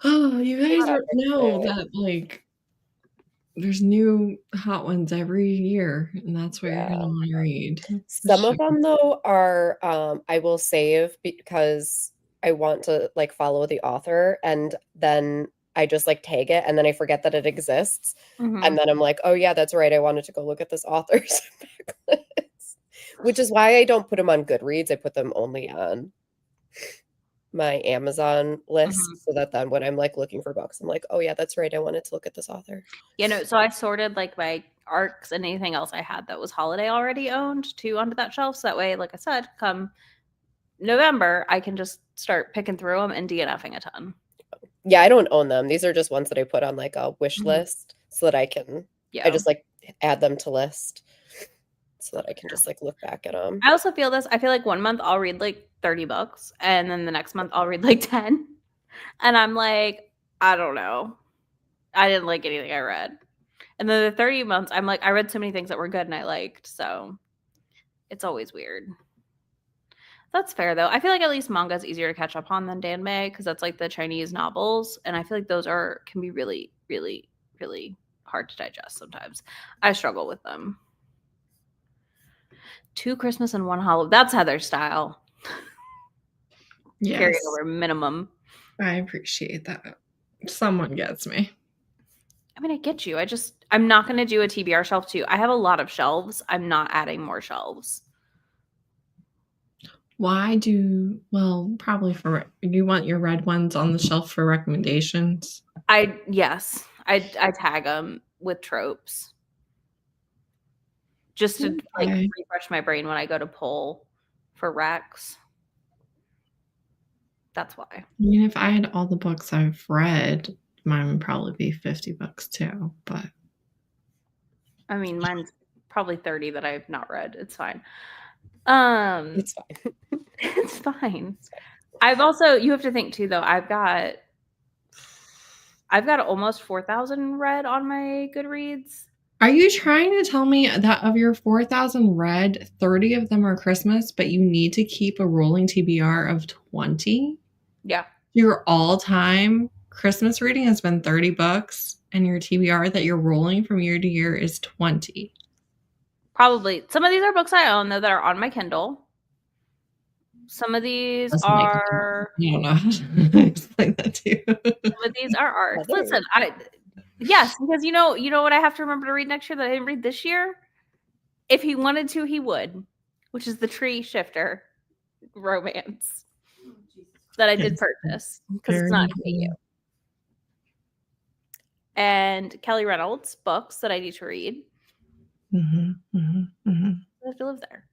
Oh, you guys know that like there's new hot ones every year, and that's what you're gonna want to read. Some of them though are I will save because I want to like follow the author, and then I just like tag it, and then I forget that it exists, and then I'm like, oh yeah, that's right, I wanted to go look at this author's backlist, which is why I don't put them on Goodreads. I put them only on my Amazon list so that then when I'm like looking for books, I'm like, oh yeah, that's right, I wanted to look at this author. So I sorted like my arcs and anything else I had that was holiday already owned to onto that shelf. So that way, like I said, come November, I can just start picking through them and DNFing a ton. Yeah, I don't own them. These are just ones that I put on like a wish list so that I can, I just like add them to list so that I can just like look back at them. I also feel this. I feel like 1 month I'll read like 30 books and then the next month I'll read like 10. And I'm like, I don't know. I didn't like anything I read. And then the 30 months, I'm like, I read so many things that were good and I liked. So it's always weird. That's fair though. I feel like at least manga is easier to catch up on than danmei because that's like the Chinese novels. And I feel like those can be really, really, really hard to digest sometimes. I struggle with them. 2 Christmas and 1 Halloween. That's Heather's style. Yes. Carry over minimum. I appreciate that. Someone gets me. I mean, I get you. I'm not going to do a TBR shelf too. I have a lot of shelves. I'm not adding more shelves. Probably you want your red ones on the shelf for recommendations? Yes. I tag them with tropes. Just to like refresh my brain when I go to pull for recs. That's why. I mean, if I had all the books I've read, mine would probably be $50 too. But I mean, mine's probably 30 that I've not read. It's fine. It's fine. It's fine. I've also, you have to think too, though. I've got almost 4,000 read on my Goodreads. are you trying to tell me that of your 4,000 read, 30 of them are Christmas, but you need to keep a rolling TBR of 20? Yeah. Your all-time Christmas reading has been 30 books, and your TBR that you're rolling from year to year is 20. Probably. Some of these are books I own, though, that are on my Kindle. Some of these Doesn't make sense. are. I don't know how to explain that to you. Some of these are arcs. Other. Listen, yes, because you know what I have to remember to read next year that I didn't read this year? If he wanted to, he would, which is the Tree Shifter romance that I did purchase because it's not for you. And Kelly Reynolds books that I need to read. I have to live there.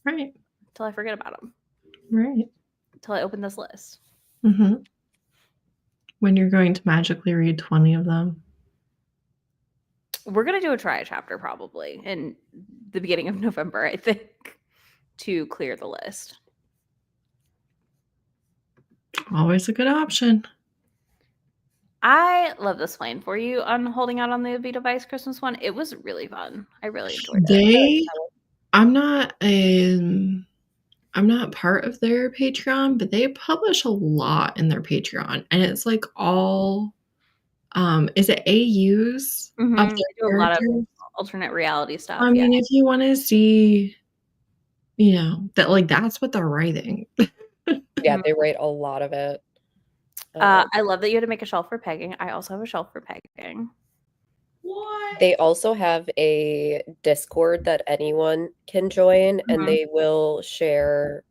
Right. Until I forget about them. Right. Until I open this list. When you're going to magically read 20 of them. We're going to do a try chapter probably in the beginning of November, I think, to clear the list. Always a good option. I love this plan for you on holding out on the Vita Vice Christmas one. It was really fun. I really enjoyed it. I'm not part of their Patreon, but they publish a lot in their Patreon, and it's like all is it AUs of They their do a lot of characters? alternate reality stuff. I mean, if you want to see, that like that's what they're writing. Yeah, they write a lot of it. I love that you had to make a shelf for pegging. I also have a shelf for pegging. What? They also have a Discord that anyone can join, and they will share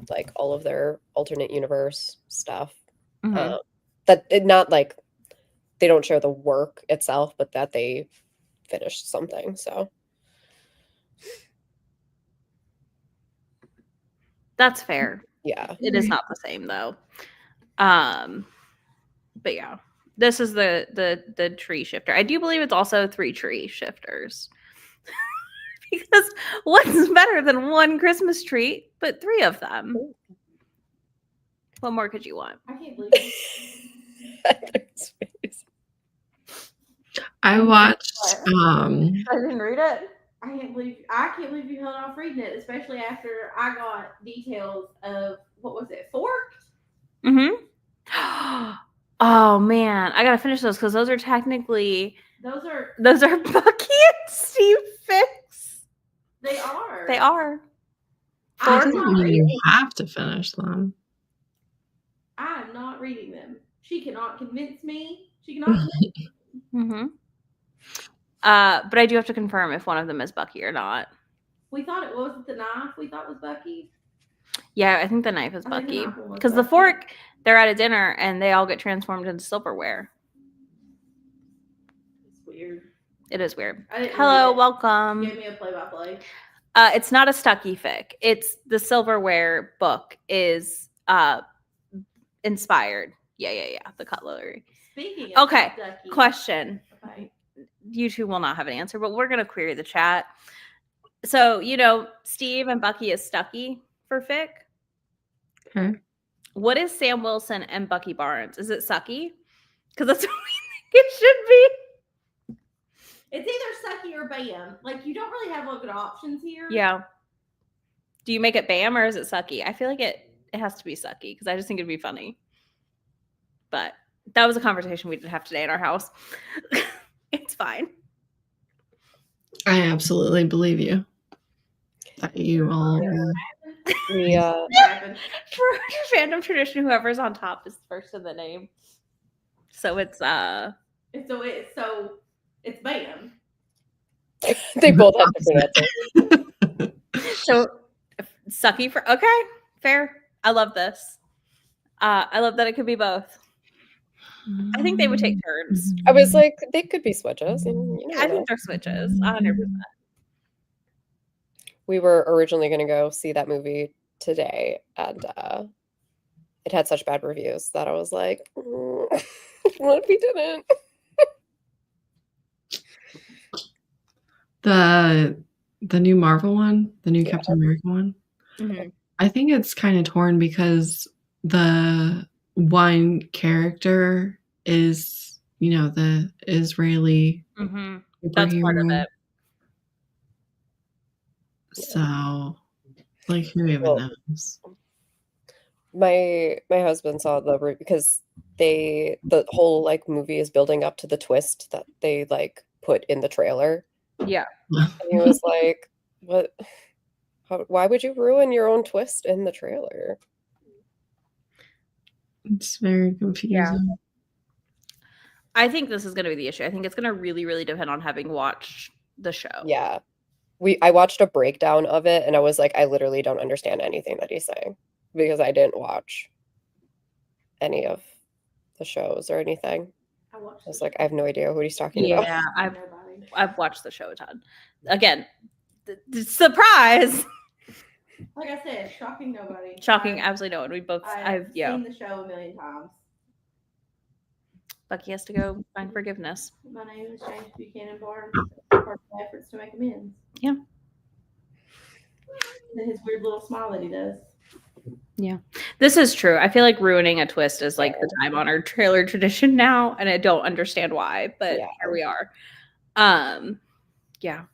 like all of their alternate universe stuff. Not like they don't share the work itself, but that they finished something. So that's fair. Yeah, it is not the same though. But yeah, this is the Tree Shifter. I do believe it's also 3 Tree Shifters. Because what's better than one Christmas tree but 3 of them? What more could you want? I can't believe it. I watched I didn't read it. I can't believe you held off reading it, especially after I got details of what was it, Forked? Oh man, I gotta finish those because those are technically Those are Bucky and Steve Fix. They are. They are. I didn't mean you have to finish them. I am not reading them. She cannot convince me. She cannot. But I do have to confirm if one of them is Bucky or not. We thought it was the knife. We thought was Bucky. Yeah, I think the knife is Bucky. Because the fork, they're at a dinner and they all get transformed into silverware. It's weird. It is weird. Hello, welcome. Give me a play-by-play. It's not a Stucky fic. It's the silverware book is inspired. Yeah. The cutlery. Speaking of Okay, Stucky, question. Okay. You two will not have an answer, but we're going to query the chat. So, Steve and Bucky is Stucky for fic. Okay. What is Sam Wilson and Bucky Barnes? Is it Sucky? Because that's what we think it should be. It's either Sucky or Bam. Like, you don't really have a good options here. Yeah. Do you make it Bam or is it Sucky? I feel like it has to be Sucky because I just think it'd be funny. But that was a conversation we did have today in our house. It's fine. I absolutely believe you. That you all. For fandom tradition, whoever's on top is first in the name. So it's it's Bam. They both have different answers. So Sucky for okay, fair. I love this. I love that it could be both. I think they would take turns. I was like, they could be switches. I think they're switches, 100%. We were originally going to go see that movie today, and it had such bad reviews that I was like, what if we didn't? The new Marvel one, the new Yeah. Captain America one. Mhm. I think it's kind of torn because the one character is, the Israeli Mhm. That's part of superhero. it. So, like, who even Well, knows? my husband saw because the whole like movie is building up to the twist that they like put in the trailer. Yeah. And he was like, "What? Why would you ruin your own twist in the trailer?" It's very confusing. I think this is going to be the issue. I think it's going to really, really depend on having watched the show. Yeah. I watched a breakdown of it and I was like, I literally don't understand anything that he's saying because I didn't watch any of the shows or anything. I watched I was the like, I have no idea what he's talking about. Yeah, Nobody. I've watched the show a ton. Again, surprise! Like I said, shocking nobody. Shocking, absolutely no one. We both, I've seen the show a million times. Bucky has to go find forgiveness. My name is James Buchanan Barnes. Part of my efforts to make amends. Yeah. And his weird little smile that he does. This is true. I feel like ruining a twist is like the time-honored trailer tradition now, and I don't understand why, but Yeah. here we are. Yeah.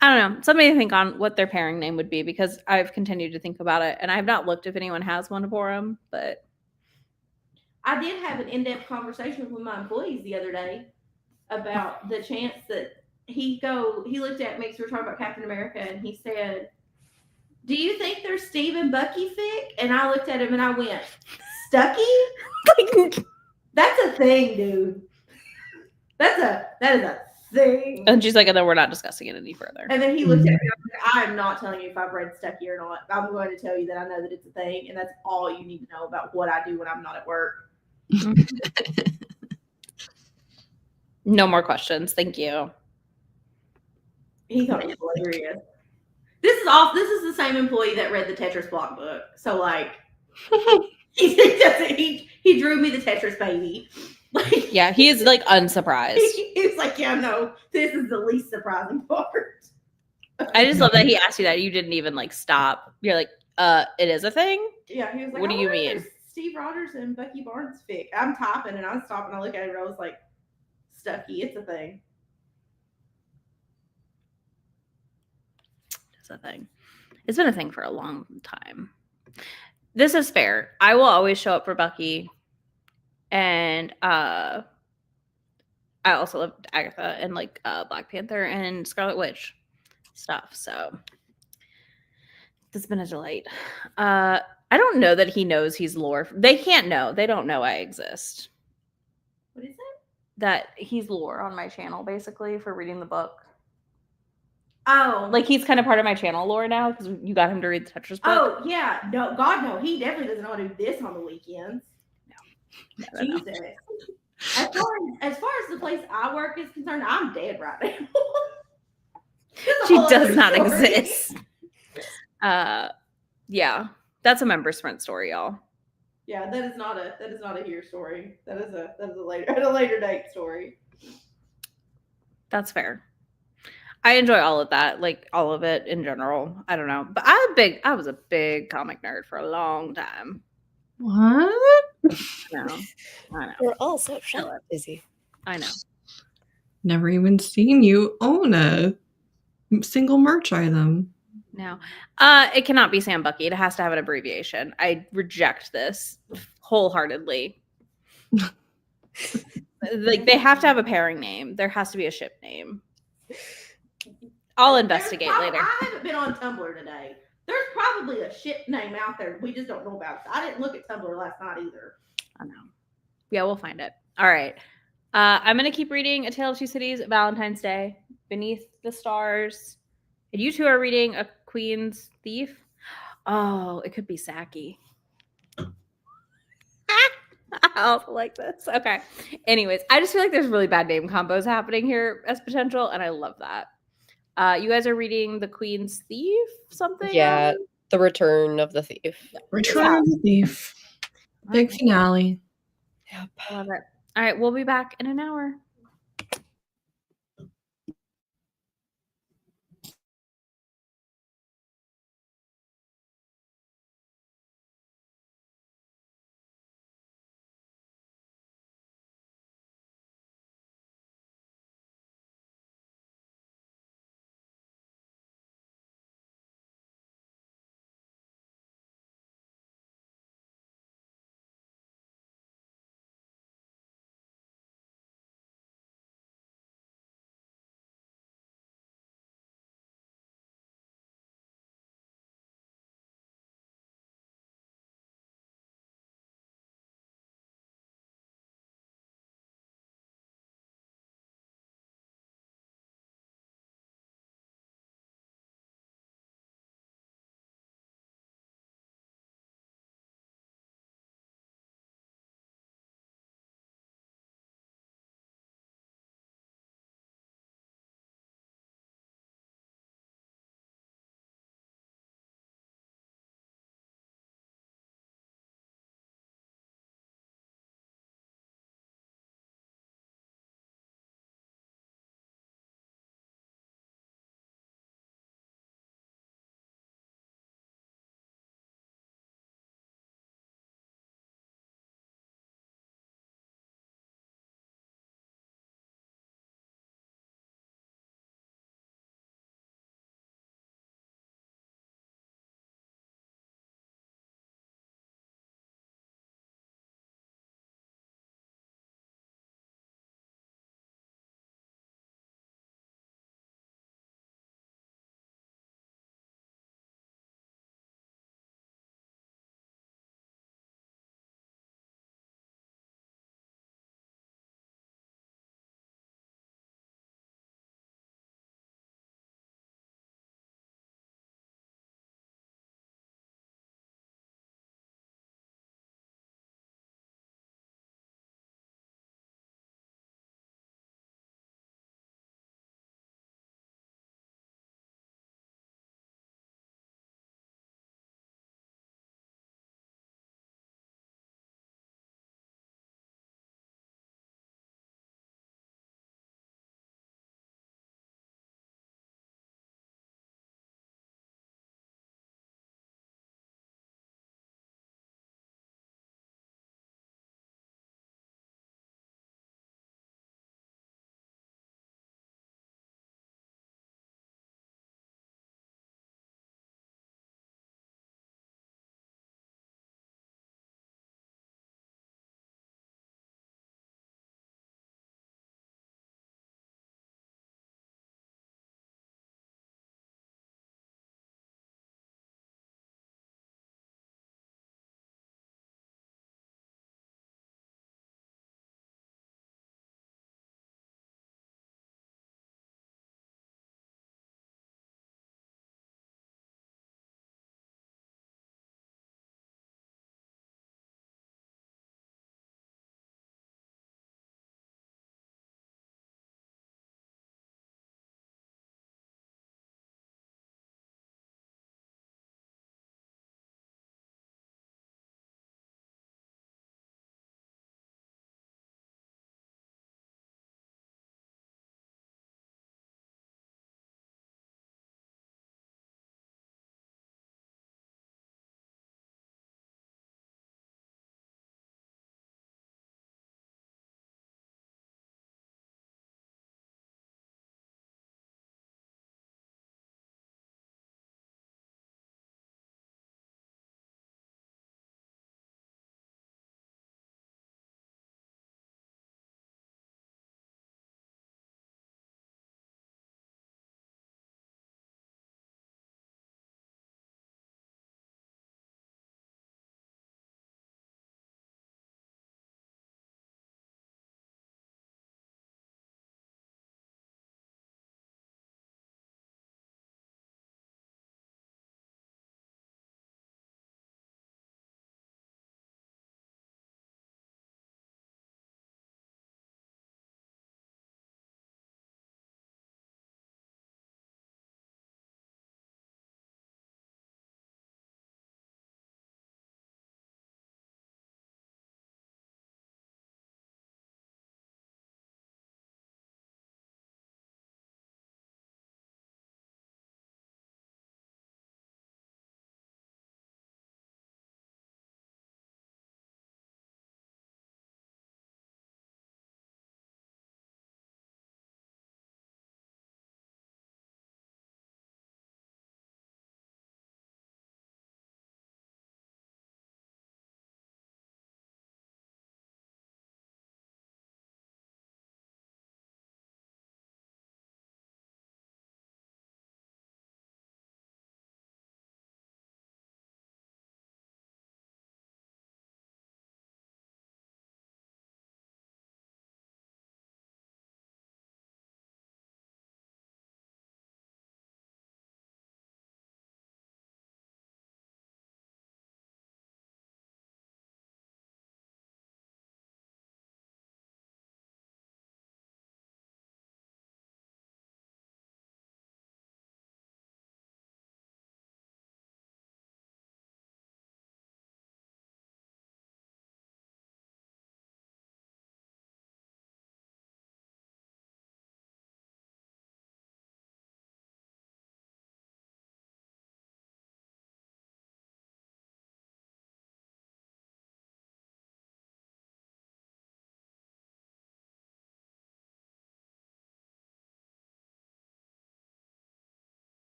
I don't know. Somebody to think on what their pairing name would be because I've continued to think about it, and I have not looked if anyone has one for him, but I did have an in-depth conversation with my employees the other day about the chance that he looked at me because we were talking about Captain America, and he said, "Do you think they're Steve and Bucky fic?" And I looked at him and I went, "Stucky? That's a thing, dude. That is a thing." and she's like, and then we're not discussing it any further. And then he looked at me and I was like, "I'm not telling you if I've read Stucky or not. I'm going to tell you that I know that it's a thing, and that's all you need to know about what I do when I'm not at work." No more questions. Thank you. He thought it was hilarious. This is the same employee that read the Tetris block book. So like he drew me the Tetris baby. Like, Yeah, he is like unsurprised. He's like, "Yeah, no, this is the least surprising part." I just love that he asked you that. You didn't even like stop. You're like, it is a thing? Yeah, he was like, What do "I you wonder if mean?" there's Steve Rogers and Bucky Barnes fic. I'm typing and I stop and I look at it and I was like, "Stucky, it's a thing." It's a thing. It's been a thing for a long time. This is fair. I will always show up for Bucky. And I also love Agatha and like Black Panther and Scarlet Witch stuff. So it's been a delight. I don't know that he knows he's lore. They can't know. They don't know I exist. What is it? That he's lore on my channel, basically, for reading the book. Oh, Like he's kind of part of my channel lore now because you got him to read the Tetris book. oh yeah, no, God no, he definitely doesn't know how to do this on the weekends. No. Jesus. As far as the place I work is concerned, I'm dead right now. She whole does other not story. exist. Yeah, that's a member sprint story, y'all. Yeah, that is not a here story. That is a later date story. That's fair. I enjoy all of that, like all of it in general. I don't know, but I was a big comic nerd for a long time. What? No, I know. We're all so busy. I know. Never even seen you own a single merch item. No, it cannot be Sam Bucky. It has to have an abbreviation. I reject this wholeheartedly. Like they have to have a pairing name. There has to be a ship name. I'll investigate later. I haven't been on Tumblr today. There's probably a ship name out there we just don't know about. I didn't look at Tumblr last night either. I know. Yeah, we'll find it. All right. I'm going to keep reading A Tale of Two Cities, Valentine's Day, Beneath the Stars. And you two are reading A Queen's Thief. Oh, it could be Saki. I also like this. Okay. Anyways, I just feel like there's really bad name combos happening here as potential, and I love that. You guys are reading The Queen's Thief, something? Yeah, The Return of the Thief. Return of the Thief. Big finale. Yep. I love it. All right, we'll be back in an hour.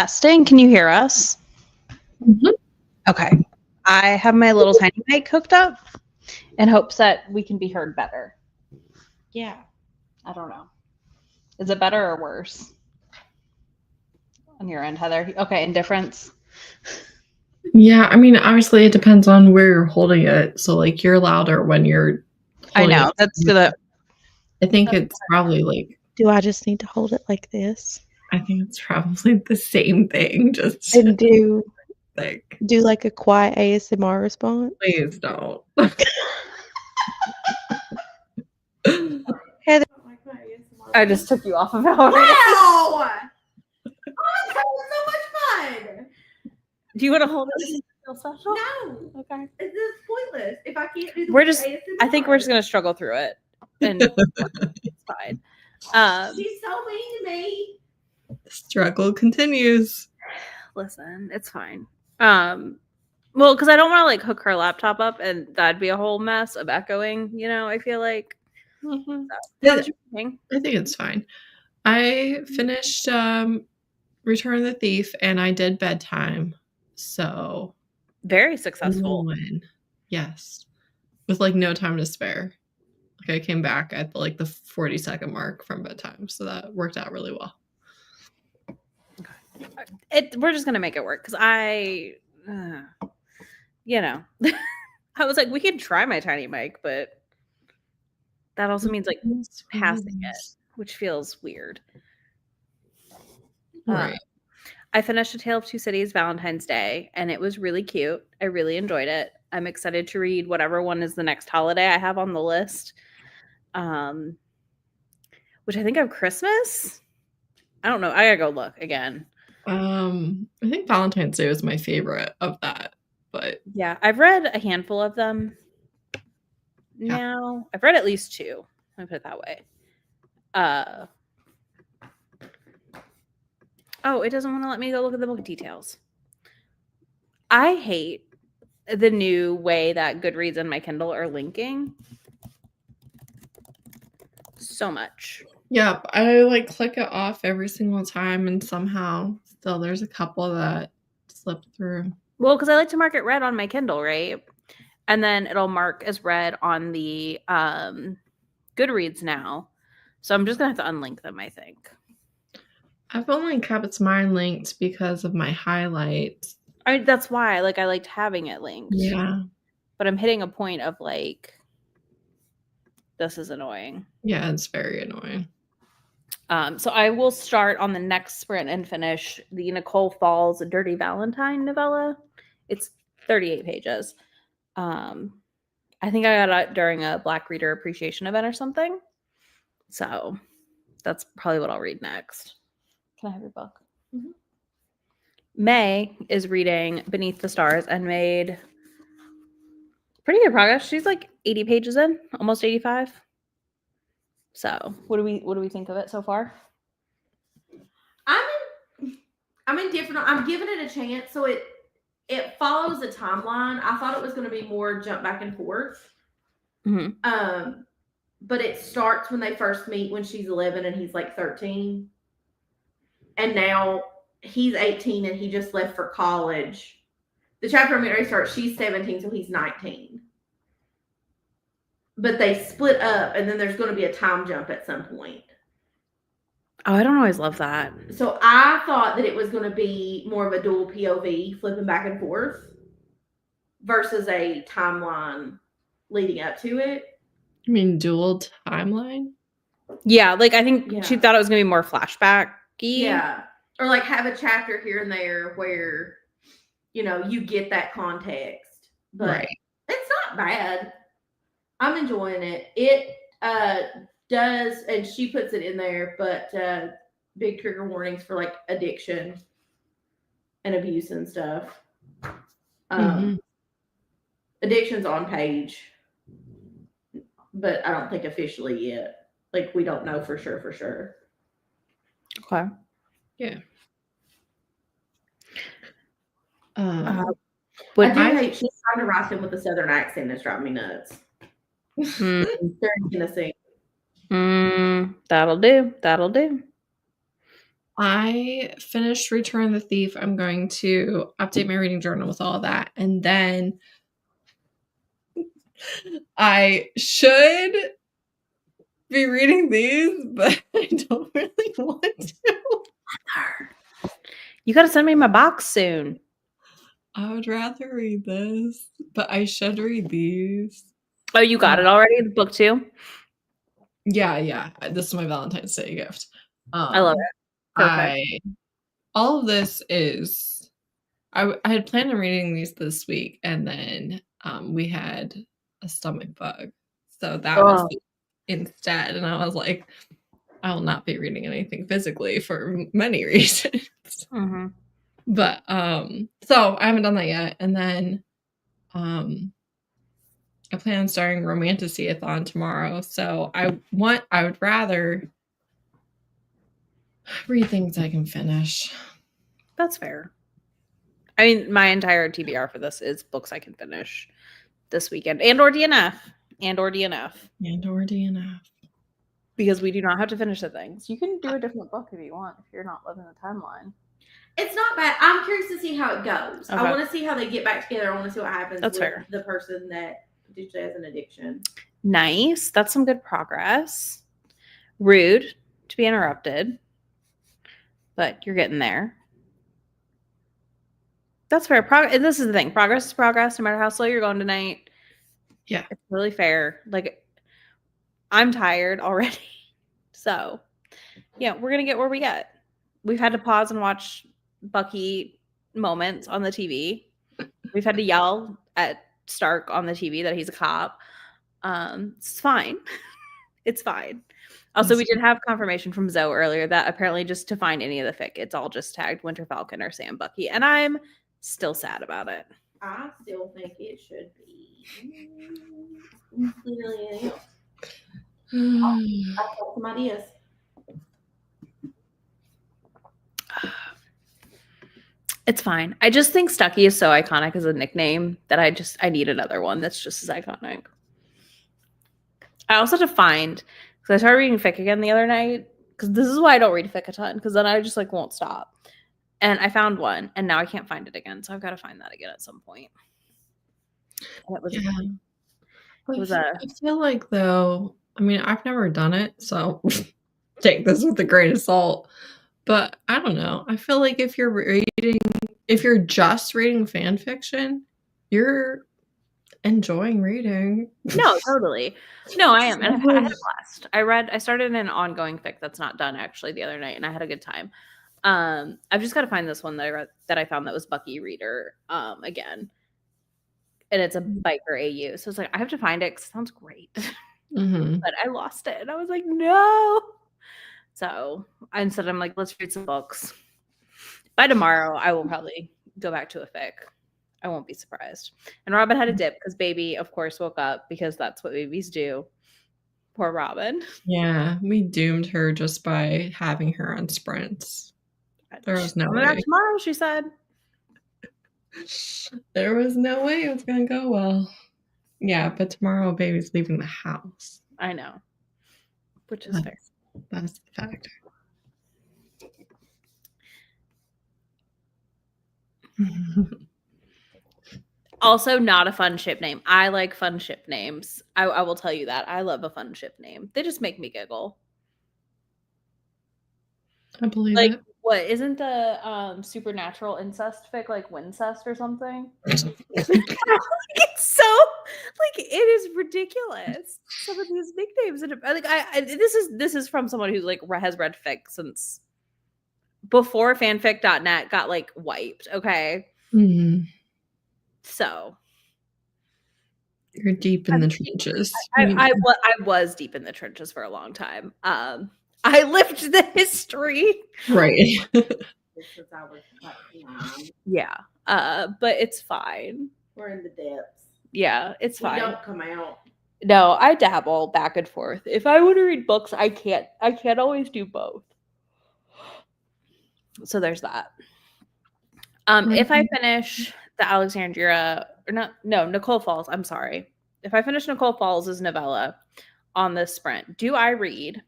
Testing. Can you hear us? Mhm. Okay. I have my little tiny mic hooked up in hopes that we can be heard better. Yeah. I don't know. Is it better or worse? On your end, Heather? Okay, indifference. Yeah, I mean, obviously it depends on where you're holding it. So like you're louder when you're I holding know. it. That's gonna. I think it's probably like Do I just need to hold it like this I think it's probably the same thing, just and do like like a quiet ASMR response? please don't. Heather, I just took you off of it already. Wow! Oh, that was so much fun. Do you want to hold it? Does it feel special? No, Okay. this is pointless. If I can't do the We're just. ASMR. I think we're just gonna struggle through it, and it's fine. She's so mean to me. The struggle continues. Listen, it's fine. Well, because I don't want to like hook her laptop up, and that'd be a whole mess of echoing. You know, I feel like. Mhm. How was your evening? I think it's fine. I finished Return of the Thief and I did bedtime. So Very a successful. win. Yes. With like no time to spare. Like I came back at like the 40-second mark from bedtime. So that worked out really well. We're just gonna make it work because I was like, we can try my tiny mic, but that also means like passing it, which feels weird. Right. I finished A Tale of Two Cities Valentine's Day, and it was really cute. I really enjoyed it. I'm excited to read whatever one is the next holiday I have on the list, which I think of Christmas. I don't know. I gotta go look again. I think Valentine's Day was my favorite of that, but Yeah, I've read a handful of them. Yeah. Now I've read at least two. Let me put it that way. Oh, it doesn't want to let me go look at the book details. I hate the new way that Goodreads and my Kindle are linking so much. yep, I like click it off every single time and somehow still there's a couple that slip through. Well, because I like to mark it read on my Kindle, right? And then it'll mark as read on the Goodreads now. So I'm just gonna have to unlink them, I think. I've only kept mine linked because of my highlights. I mean, that's why I liked having it linked. Yeah. But I'm hitting a point of like, this is annoying. Yeah, it's very annoying. So I will start on the next sprint and finish the Nicole Falls Dirty Valentine novella. It's 38 pages. I think I got it during a Black Reader Appreciation event or something. So that's probably what I'll read next. Can I have your book? Mhm. May is reading Beneath the Stars and made pretty good progress. She's like 80 pages in, almost 85. So what do we think of it so far? I'm indifferent. I'm giving it a chance. So it follows a timeline. I thought it was going to be more jump back and forth. Mm-hmm. But it starts when they first meet when she's 11 and he's like 13. And now he's 18 and he just left for college. The chapter I'm going to start, she's 17, so he's 19. But they split up, and then there's going to be a time jump at some point. Oh, I don't always love that. So I thought that it was going to be more of a dual POV, flipping back and forth, versus a timeline leading up to it. You mean dual timeline? Yeah, like I think Yeah. she thought it was gonna be more flashback-y. Yeah. Or like have a chapter here and there where, you get that context. But Right. it's not bad. I'm enjoying it. It does, and she puts it in there, but big trigger warnings for like addiction and abuse and stuff. Addiction's on page, but I don't think officially yet. Like we don't know for sure. Okay. Yeah. I Would do hate she's trying to write them with a southern accent. That's driving me nuts. They're in Tennessee. that'll do. I finished Return of the Thief. I'm going to update my reading journal with all of that. And then I should be reading these, but I don't really want to. You got to send me my box soon. I would rather read this, but I should read these. Oh, you got it already? The book 2? Yeah. This is my Valentine's Day gift. I love it. Perfect. All of this is I had planned on reading these this week, and then we had a stomach bug, so that was instead. And I was like, I will not be reading anything physically for many reasons. Mm-hmm. But so I haven't done that yet, and then I plan on starting Romanticathon tomorrow. So I would rather read things I can finish. That's fair. I mean, my entire TBR for this is books I can finish this weekend and/or DNF. Because we do not have to finish the things. You can do a different book if you want, if you're not living the timeline. It's not bad. I'm curious to see how it goes. Okay. I want to see how they get back together. I want to see what happens That's with fair. the person that potentially has an addiction. Nice. That's some good progress. Rude to be interrupted, but you're getting there. That's fair. And this is the thing. Progress is progress, no matter how slow you're going tonight. Yeah. It's really fair. Like, I'm tired already. So, yeah, we're going to get where we get. We've had to pause and watch Bucky moments on the TV. We've had to yell at Stark on the TV that he's a cop. It's fine. It's fine. Also, we did have confirmation from Zoe earlier that apparently just to find any of the fic, it's all just tagged Winter Falcon or Sam Bucky. And I'm still sad about it. I still think it should be literally anything else. I've got some ideas. It's fine. I just think Stucky is so iconic as a nickname that I need another one that's just as iconic. I also had to find, because I started reading fic again the other night, because this is why I don't read fic a ton, because then I just like won't stop. And I found one, and now I can't find it again, so I've got to find that again at some point. And it was I feel like, though, I mean, I've never done it, so take this with a grain of salt. But I don't know. I feel like if you're just reading fan fiction, you're enjoying reading. No, totally. No, I am. And I had a blast. I started an ongoing fic that's not done actually the other night, and I had a good time. I've just got to find this one that I found that was Bucky Reader again. And it's a biker AU. So it's like, I have to find it because it sounds great. Mm-hmm. But I lost it. And I was like, no. So instead, I'm like, let's read some books. By tomorrow, I will probably go back to a fic. I won't be surprised. And Robin had a dip because baby, of course, woke up because that's what babies do. Poor Robin. Yeah, we doomed her just by having her on sprints. There was no way. Tomorrow, she said. There was no way it was going to go well. Yeah, but tomorrow baby's leaving the house. I know. Which is fair. That's the fact. Also, not a fun ship name. I like fun ship names. I will tell you that. I love a fun ship name. They just make me giggle. I believe like, it. What? Isn't the supernatural incest fic like Wincest or something? It's so, like, it is ridiculous. Some of these nicknames. And like, this is from someone who like has read fic since before fanfic.net got like wiped. Okay. Mm-hmm. So you're deep in the trenches. I was deep in the trenches for a long time. I lived the history. Right. Since I was like 9. Yeah. But it's fine. We're in the depths. Yeah, it's fine. We don't come out. No, I dabble back and forth. If I want to read books, I can't always do both. So there's that. If I finish the Alexandria, Nicole Falls, I'm sorry. If I finish Nicole Falls' novella on this sprint, do I read?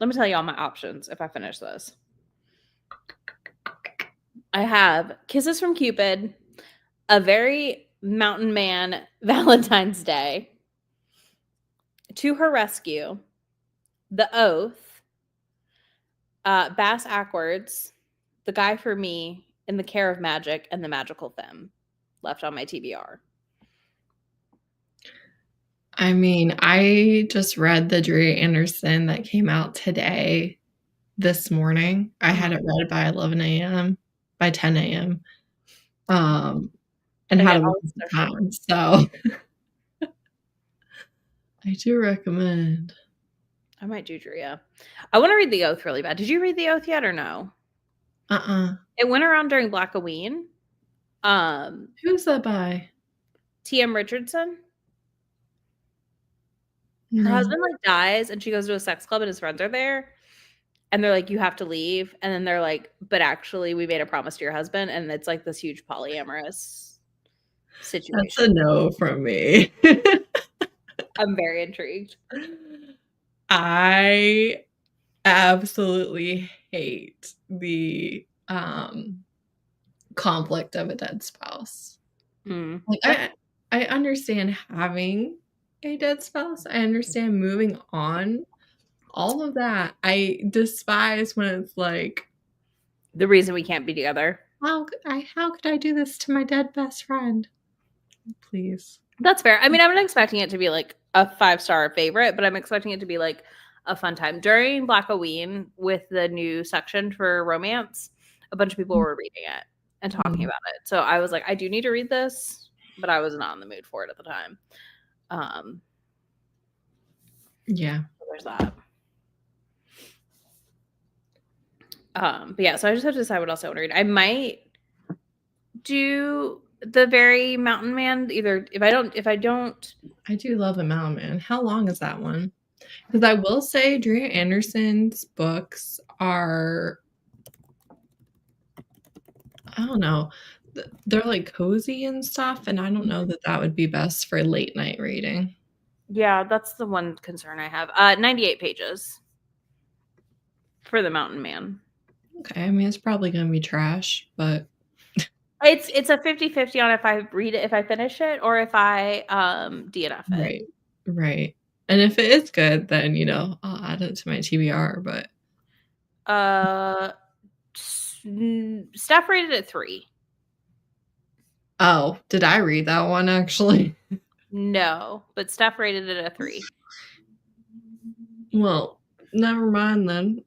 Let me tell you all my options if I finish this. I have Kisses from Cupid, A Very Mountain Man Valentine's Day, To Her Rescue, The Oath, Bass Ackwards, The Guy for Me, In the Care of Magic, and The Magical Femme left on my TBR. I mean, I just read the Drea Anderson that came out today, this morning. I had it read by 11 a.m., by 10 a.m., and had a Again, all waste these of are short. time. So I do recommend. I might do Drea. I want to read The Oath really bad. Did you read The Oath yet or no? It went around during Blackoween. Who's that by? T.M. Richardson. Her No. husband like dies and she goes to a sex club and his friends are there. And they're like, you have to leave. And then they're like, but actually we made a promise to your husband. And it's like this huge polyamorous situation. That's a no from me. I'm very intrigued. I absolutely hate the conflict of a dead spouse. Like I understand having a dead spouse. I understand moving on. All of that. I despise when it's like, The reason we can't be together. how could I do this to my dead best friend? Please. That's fair. I mean, I'm not expecting it to be like a 5-star favorite, but I'm expecting it to be like a fun time. During Blackoween with the new section for romance, a bunch of people were reading it and talking about it. So I was like, I do need to read this, but I was not in the mood for it at the time. Yeah. So there's that. But yeah, so I just have to decide what else I want to read. I might do The Very Mountain Man. Either if I don't. I do love The Mountain Man. How long is that one? Because I will say Drea Anderson's books are, I don't know, they're like cozy and stuff, and I don't know that that would be best for late night reading. Yeah, that's the one concern I have. 98 pages for The Mountain Man. Okay, I mean, it's probably going to be trash, but It's a 50-50 on if I read it, if I finish it, or if I DNF it. Right. And if it is good, then, I'll add it to my TBR, but Steph rated it 3. Oh, did I read that one actually? No, but Steph rated it a 3. Well, never mind then.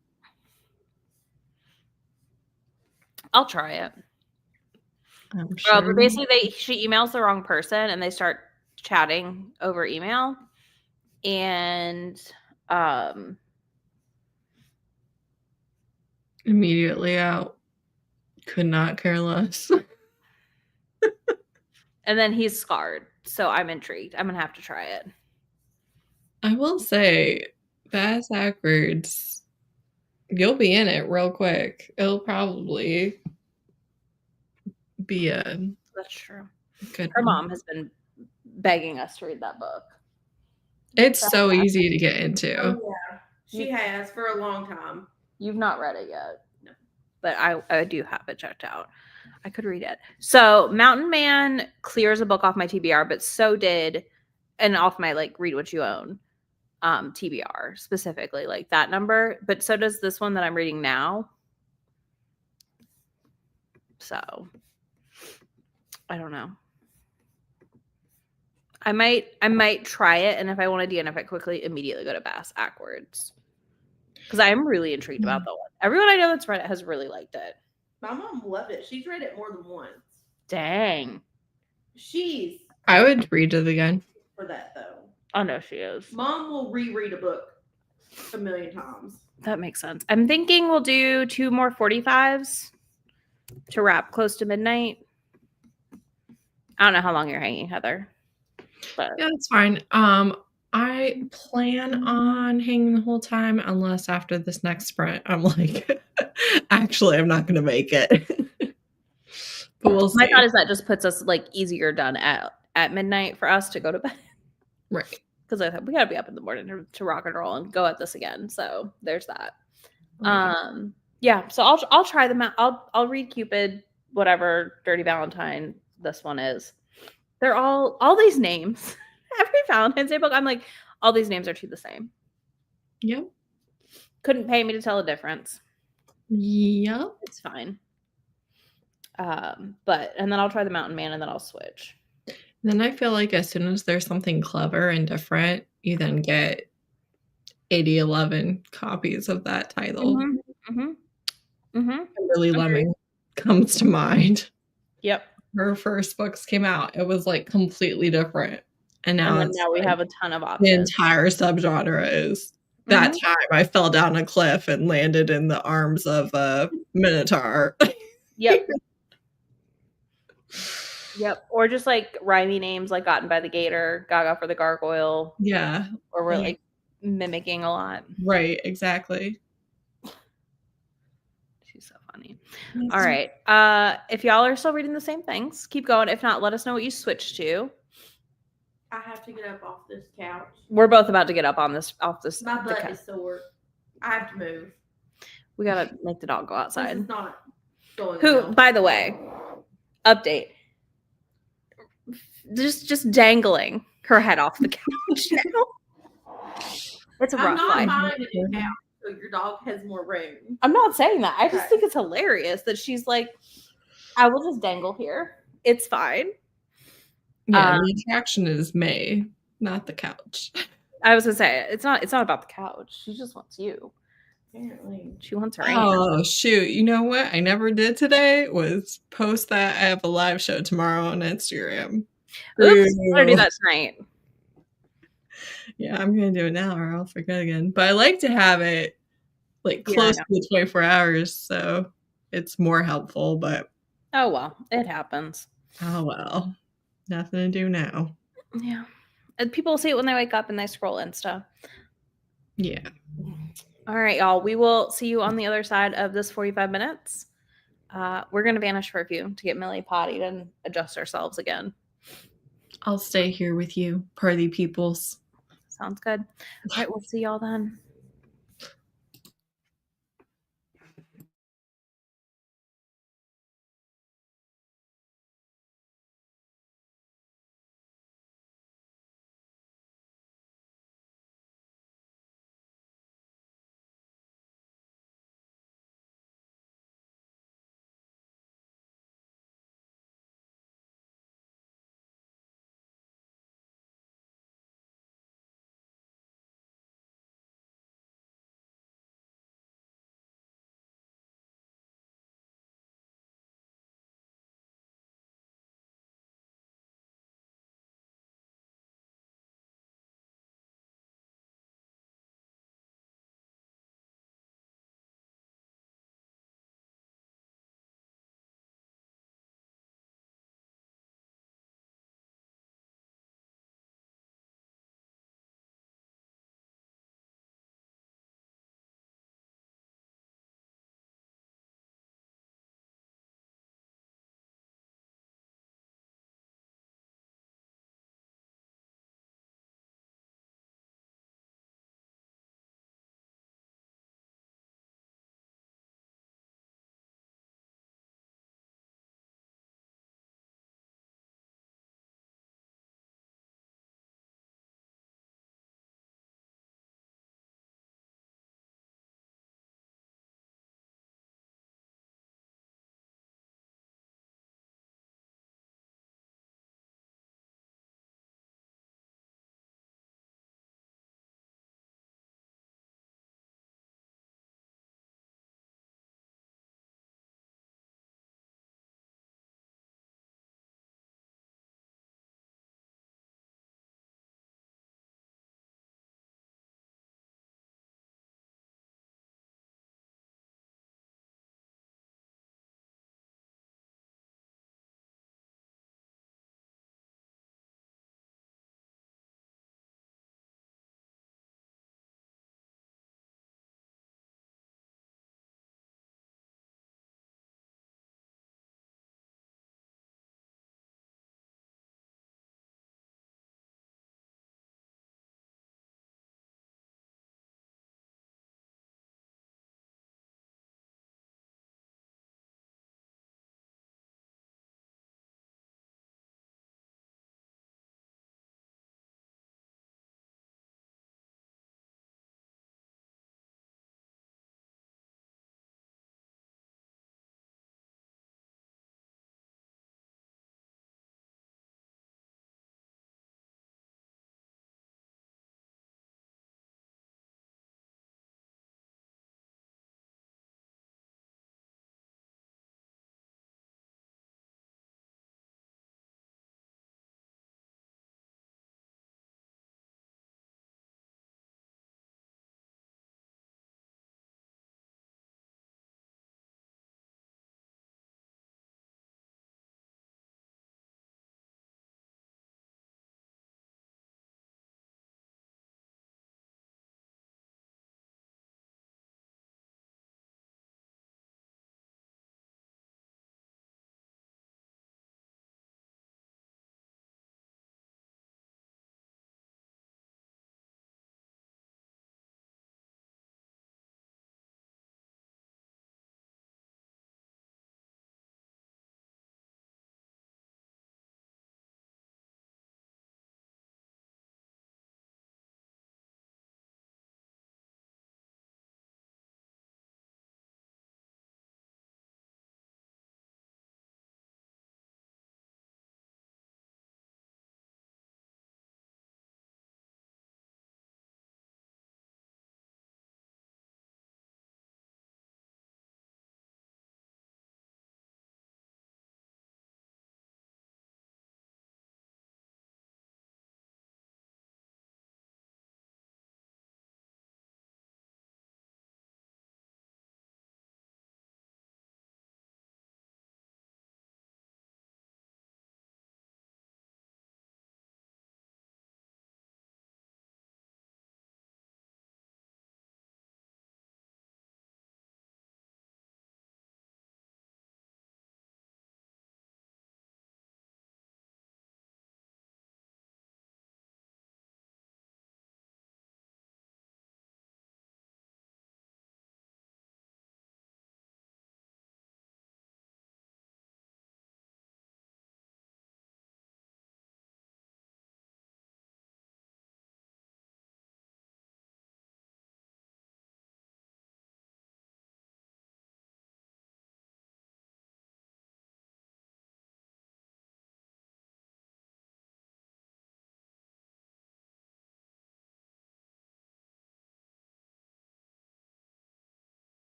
I'll try it. I'm sure. But basically, she emails the wrong person, and they start chatting over email, and immediately out. Could not care less. And then he's scarred, so I'm intrigued. I'm gonna have to try it. I will say, Bass Ackwards, you'll be in it real quick. It'll probably be a That's true. good Her one. mom has been begging us to read that book. It's so easy to get into. Oh, yeah. She has for a long time. You've not read it yet. No. But I do have it checked out. I could read it. So Mountain Man clears a book off my TBR, but so did, and off my like read what you own TBR specifically, like that number. But so does this one that I'm reading now. So I don't know. I might try it, and if I want to DNF it quickly, immediately go to Bass Ackwards. Because I am really intrigued about that one. Everyone I know that's read it has really liked it. My mom loved it. She's read it more than once. Dang. I would read it again. For that though. Oh no, she is. Mom will reread a book a million times. That makes sense. I'm thinking we'll do 2 more 45s to wrap close to midnight. I don't know how long you're hanging, Heather. But Yeah, that's fine. I plan on hanging the whole time unless after this next sprint I'm like, actually, I'm not going to make it. But we'll see. my thought is that just puts us like easier done at midnight for us to go to bed. Right. Because I thought we got to be up in the morning to rock and roll and go at this again. So there's that. Right. Yeah, so I'll try them out. I'll read Cupid, whatever Dirty Valentine this one is. They're all these names. Every Valentine's Day book, I'm like, all these names are two the same. Yep. Couldn't pay me to tell a difference. Yep. It's fine. But and then I'll try the Mountain Man and then I'll switch. Then I feel like as soon as there's something clever and different, you then get 8011 copies of that title. Kimberly Lemming comes to mind. Yep. Her first books came out, it was like completely different. And now And then it's now we like have a ton of the options. entire subgenre is that time I fell down a cliff and landed in the arms of a minotaur. Yep. Yep. Or just like rhymey names like Gotten by the Gator, Gaga for the Gargoyle. Yeah. Or we're like mimicking a lot. Right, exactly. She's so funny. All right. If y'all are still reading the same things, keep going. If not, let us know what you switched to. I have to get up off this couch. We're both about to get up off this. My butt is sore. I have to move. We gotta make the dog go outside. This is not going Who, well. by the way, update. Just dangling her head off the couch now. It's a I'm rough not life. buying a new couch, so your dog has more room. I'm not saying that. I just Okay. think it's hilarious that she's like, I will just dangle here. It's fine. Yeah, the attraction is May, not the couch. I was gonna say it's not about the couch. She just wants you. Apparently. She wants her aunt. Oh shoot! You know what I never did today was post that I have a live show tomorrow on Instagram. Oops, I'm gonna do that tonight. Yeah, I'm gonna do it now or I'll forget again. But I like to have it like close to the 24 hours, so it's more helpful. But oh well, it happens. Oh well, nothing to do now. Yeah, and people see it when they wake up and they scroll Insta. Yeah. All right, y'all. We will see you on the other side of this 45 minutes. We're gonna vanish for a few to get Millie pottied and adjust ourselves again. I'll stay here with you, party peoples. Sounds good. All right, we'll see y'all then.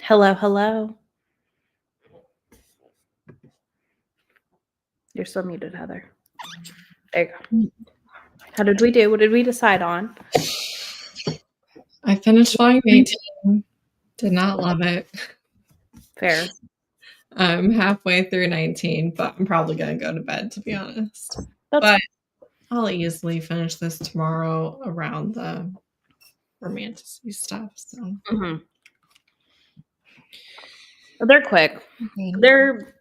Hello, hello. You're still muted, Heather. There you go. How did we do? What did we decide on? I finished volume 18. Did not love it. Fair. I'm halfway through 19, but I'm probably going to go to bed, to be honest. That's But I'll easily finish this tomorrow around the romantic stuff. So Mhm. They're quick. They're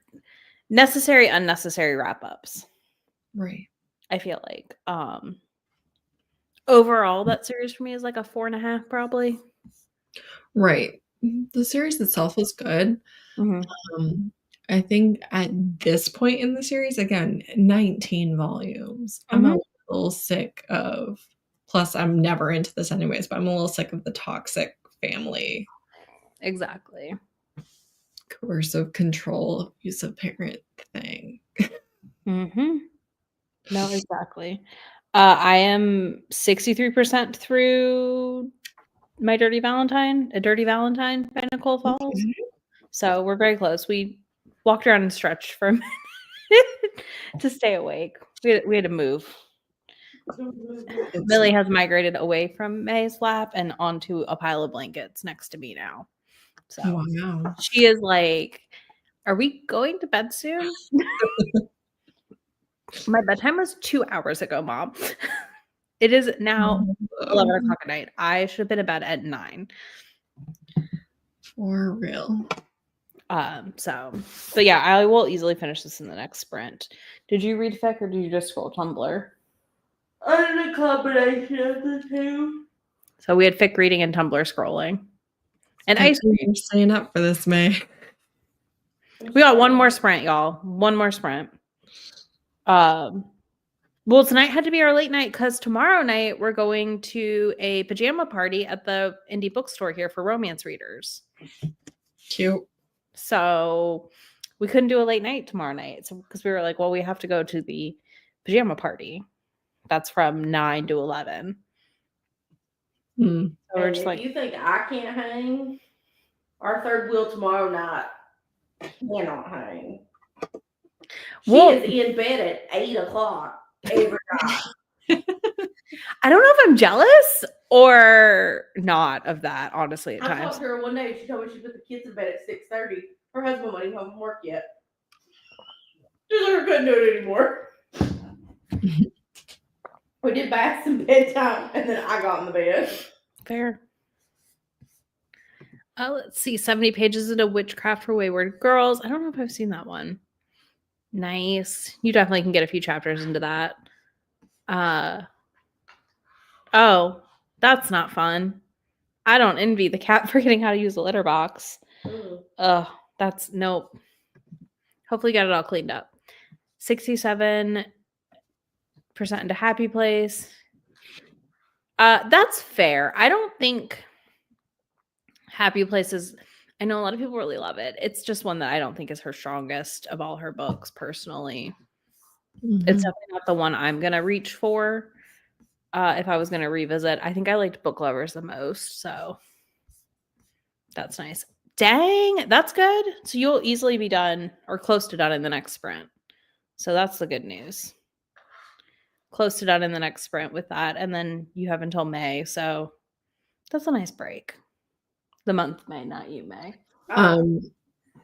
necessary, unnecessary wrap-ups. right. I feel like. Overall, that series for me is like a 4.5, probably. Right. The series itself is good. I think at this point in the series, again, 19 volumes. I'm a little sick of, plus I'm never into this anyways, but I'm a little sick of the toxic family, Exactly. coercive control, abusive parent thing. Mm-hmm. No, exactly. I am 63% through my Dirty Valentine, A Dirty Valentine by Nicole Falls. Okay. So we're very close. We walked around and stretched for a minute to stay awake. We had to move. Millie has migrated away from May's lap and onto a pile of blankets next to me now. So Wow. she is like, "Are we going to bed soon?" My bedtime was 2 hours ago, Mom. It is now 11 o'clock at night. I should have been in bed at 9. For real. But yeah, I will easily finish this in the next sprint. Did you read fic or did you just scroll Tumblr? I did a combination of the two. So we had fic reading and Tumblr scrolling. And I ice think you're staying up for this, May. We got one more sprint, y'all. One more sprint. Well, tonight had to be our late night because tomorrow night we're going to a pajama party at the indie bookstore here for romance readers. Cute. So we couldn't do a late night tomorrow night. So because we were like, well, we have to go to the pajama party. That's from 9 to 11. Mm. So we're And just if like, you think I can't hang, our third wheel tomorrow night cannot hang. She Well- is in bed at 8 o'clock every night. I don't know if I'm jealous or not of that, honestly, at I times. talked to her one day. She told me she put the kids in bed at 6:30. Her husband wasn't home from work yet. She said her couldn't do it anymore. We did baths and bedtime, and then I got in the bed. Fair. Let's see. 70 pages into Witchcraft for Wayward Girls. I don't know if I've seen that one. Nice. You definitely can get a few chapters into that. Oh, that's not fun. I don't envy the cat forgetting how to use a litter box. That's nope. Hopefully get it all cleaned up. 67% into Happy Place. That's fair. I don't think Happy Place is, I know a lot of people really love it. It's just one that I don't think is her strongest of all her books, personally. Mm-hmm. It's definitely not the one I'm gonna reach for. If I was gonna revisit, I think I liked Book Lovers the most, so that's nice. Dang, that's good. So you'll easily be done or close to done in the next sprint. So that's the good news. Close to done in the next sprint with that, and then you have until May. So that's a nice break. The month May, not you, May.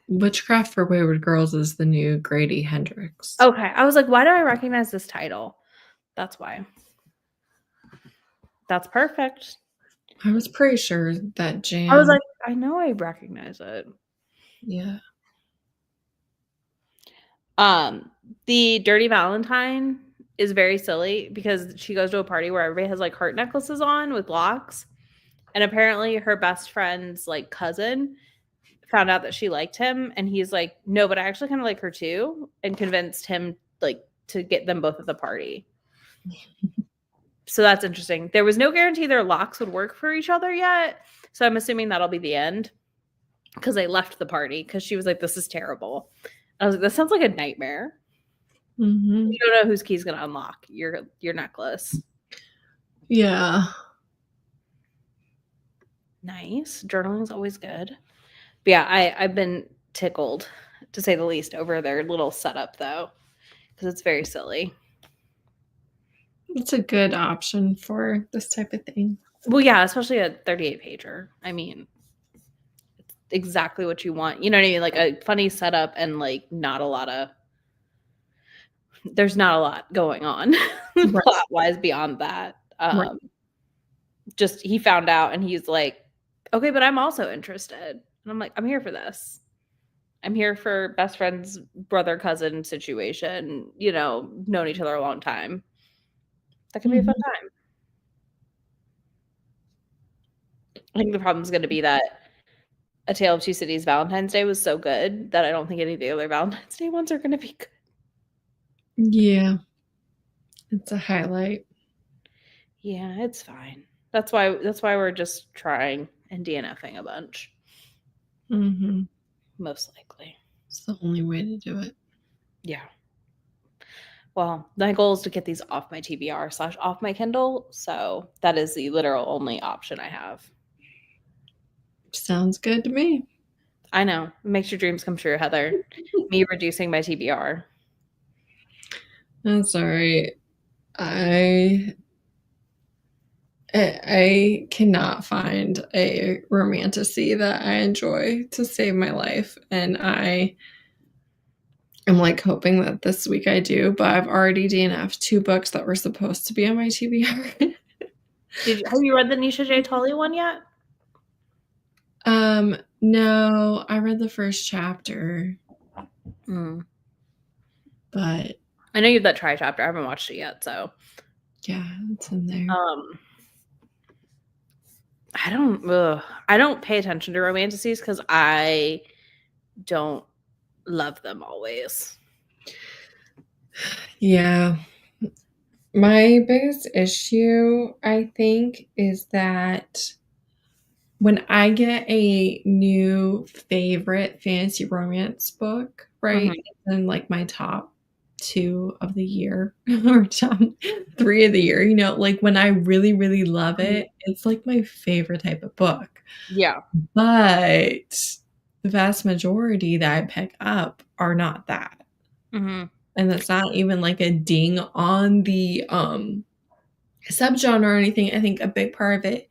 Witchcraft for Wayward Girls is the new Grady Hendrix. Okay, I was like, why do I recognize this title? That's why. That's perfect. I was pretty sure that Jan. I was like, I know I recognize it. Yeah. The Dirty Valentine is very silly because she goes to a party where everybody has like heart necklaces on with locks. And apparently her best friend's like cousin found out that she liked him. And he's like, no, but I actually kind of like her too. And convinced him like to get them both at the party. So that's interesting. There was no guarantee their locks would work for each other yet. So I'm assuming that'll be the end because they left the party because she was like, this is terrible. I was like, that sounds like a nightmare. Mm-hmm. You don't know whose key's going to unlock your necklace. Yeah. Nice. Journaling is always good. But yeah, I've been tickled, to say the least, over their little setup though, because it's very silly. It's a good option for this type of thing. Well, yeah, especially a 38 pager. I mean, it's exactly what you want. You know what I mean? Like a funny setup and like not a lot of. There's not a lot going on Right. plot wise beyond that. Right. Just he found out and he's like, okay, but I'm also interested. And I'm like, I'm here for this. I'm here for best friends, brother, cousin situation, you know, known each other a long time. That could be a fun time. I think the problem is going to be that A Tale of Two Cities Valentine's Day was so good that I don't think any of the other Valentine's Day ones are going to be good. Yeah. It's a highlight. Yeah, it's fine. That's why we're just trying and DNFing a bunch. Mm-hmm. Most likely. It's the only way to do it. Yeah. Well, my goal is to get these off my TBR / off my Kindle. So that is the literal only option I have. Sounds good to me. I know. It makes your dreams come true, Heather. Me reducing my TBR. That's all right. I cannot find a romantasy that I enjoy to save my life. And I am like hoping that this week I do, but I've already DNF'd 2 books that were supposed to be on my TBR. Have you read the Nisha J. Tully one yet? No, I read the first chapter. But I know you have that try chapter. I haven't watched it yet, so yeah, it's in there. I don't pay attention to romanticities because I don't love them always. Yeah. My biggest issue, I think, is that when I get a new favorite fantasy romance book, right, in like my top 2 of the year or top 3 of the year, you know, like when I really, really love it, it's like my favorite type of book. Yeah. But the vast majority that I pick up are not that. Mm-hmm. And that's not even like a ding on the subgenre or anything. I think a big part of it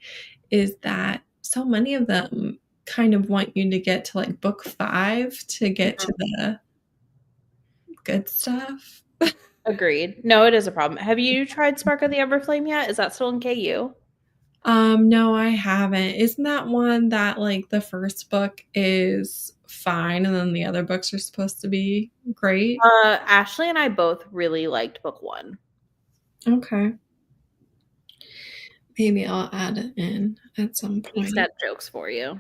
is that so many of them kind of want you to get to like book 5 to get to the good stuff. Agreed. No, it is a problem. Have you tried Spark of the Everflame yet? Is that still in KU? No, I haven't. Isn't that one that like the first book is fine and then the other books are supposed to be great? Ashley and I both really liked book 1. Okay. Maybe I'll add it in at some point. Extent jokes for you,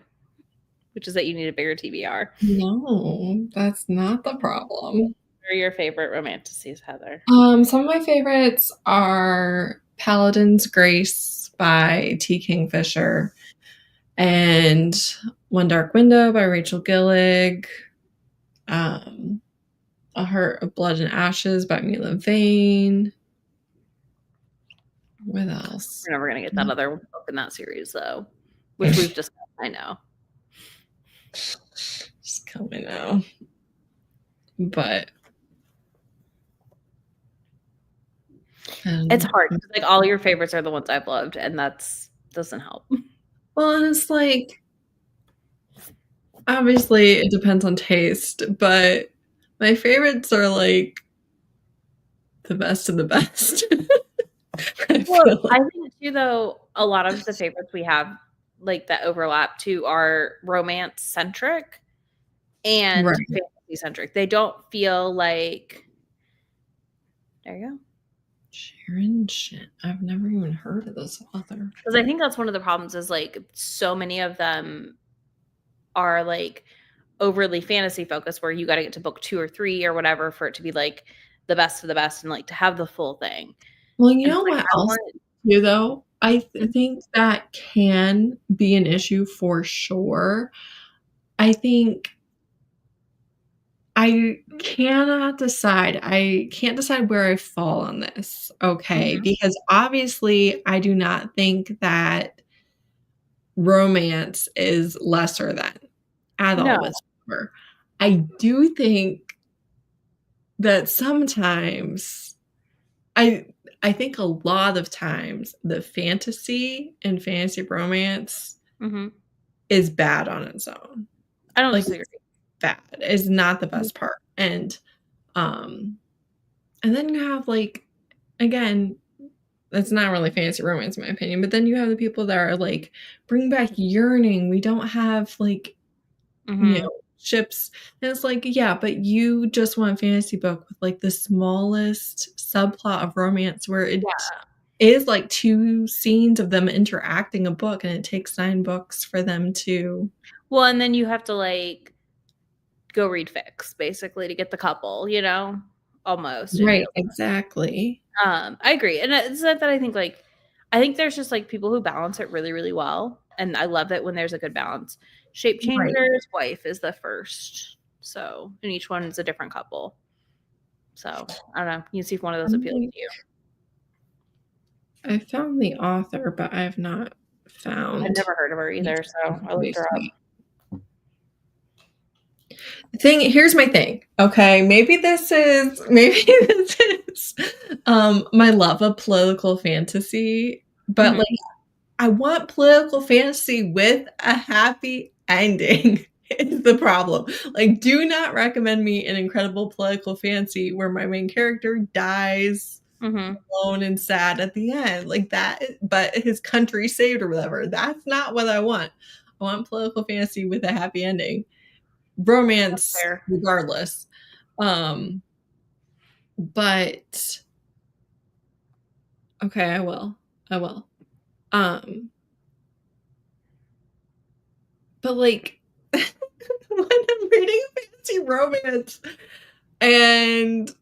which is that you need a bigger TBR. No, that's not the problem. What are your favorite romanticies, Heather? Some of my favorites are Paladin's Grace by T. Kingfisher and One Dark Window by Rachel Gillig. A Heart of Blood and Ashes by Mila Vane. What else? We're never going to get that other book in that series, though, which we've discussed. I know. Just coming out. But it's hard. Like all your favorites are the ones I've loved, and that's doesn't help. Well, and it's like obviously it depends on taste, but my favorites are like the best of the best. I think too, though, a lot of the favorites we have, like that overlap too, are romance centric and fantasy centric. They don't feel like. There you go. Sharon shit. I've never even heard of this author. Because I think that's one of the problems is like so many of them are like overly fantasy focused where you got to get to book 2 or 3 or whatever for it to be like the best of the best and like to have the full thing. Well, you know what else too, though? I think that can be an issue for sure. I think I cannot decide. I can't decide where I fall on this, okay? Because obviously I do not think that romance is lesser than. at all No. whatsoever. I do think that sometimes I think a lot of times the fantasy and fantasy romance Mm-hmm. is bad on its own. I don't Like, disagree. it's bad. It's not the best part. And then you have, like, again, that's not really fantasy romance in my opinion, but then you have the people that are like, bring back yearning. We don't have, like, Mm-hmm. you know, ships. And it's like, yeah, but you just want a fantasy book with, like, the smallest subplot of romance where it is like 2 scenes of them interacting a book, and it takes 9 books for them to. Well, and then you have to, like, go read fics basically to get the couple, you know, almost. Right, exactly. I agree, and it's not that I think there's just, like, people who balance it really, really well, and I love it when there's a good balance. Shape Changer's wife is the first, so, and each one is a different couple. So I don't know. You can see if one of those appeals to you. I found the author, but I have not found. I've never heard of her either, so I looked her up. Here's my thing. Okay, maybe this is my love of political fantasy, but like, I want political fantasy with a happy ending. Is the problem. Like, do not recommend me an incredible political fantasy where my main character dies alone and sad at the end, like that, but his country saved or whatever. That's not what I want. I want political fantasy with a happy ending. Romance regardless. But okay, I will. But like, when I'm reading fantasy romance and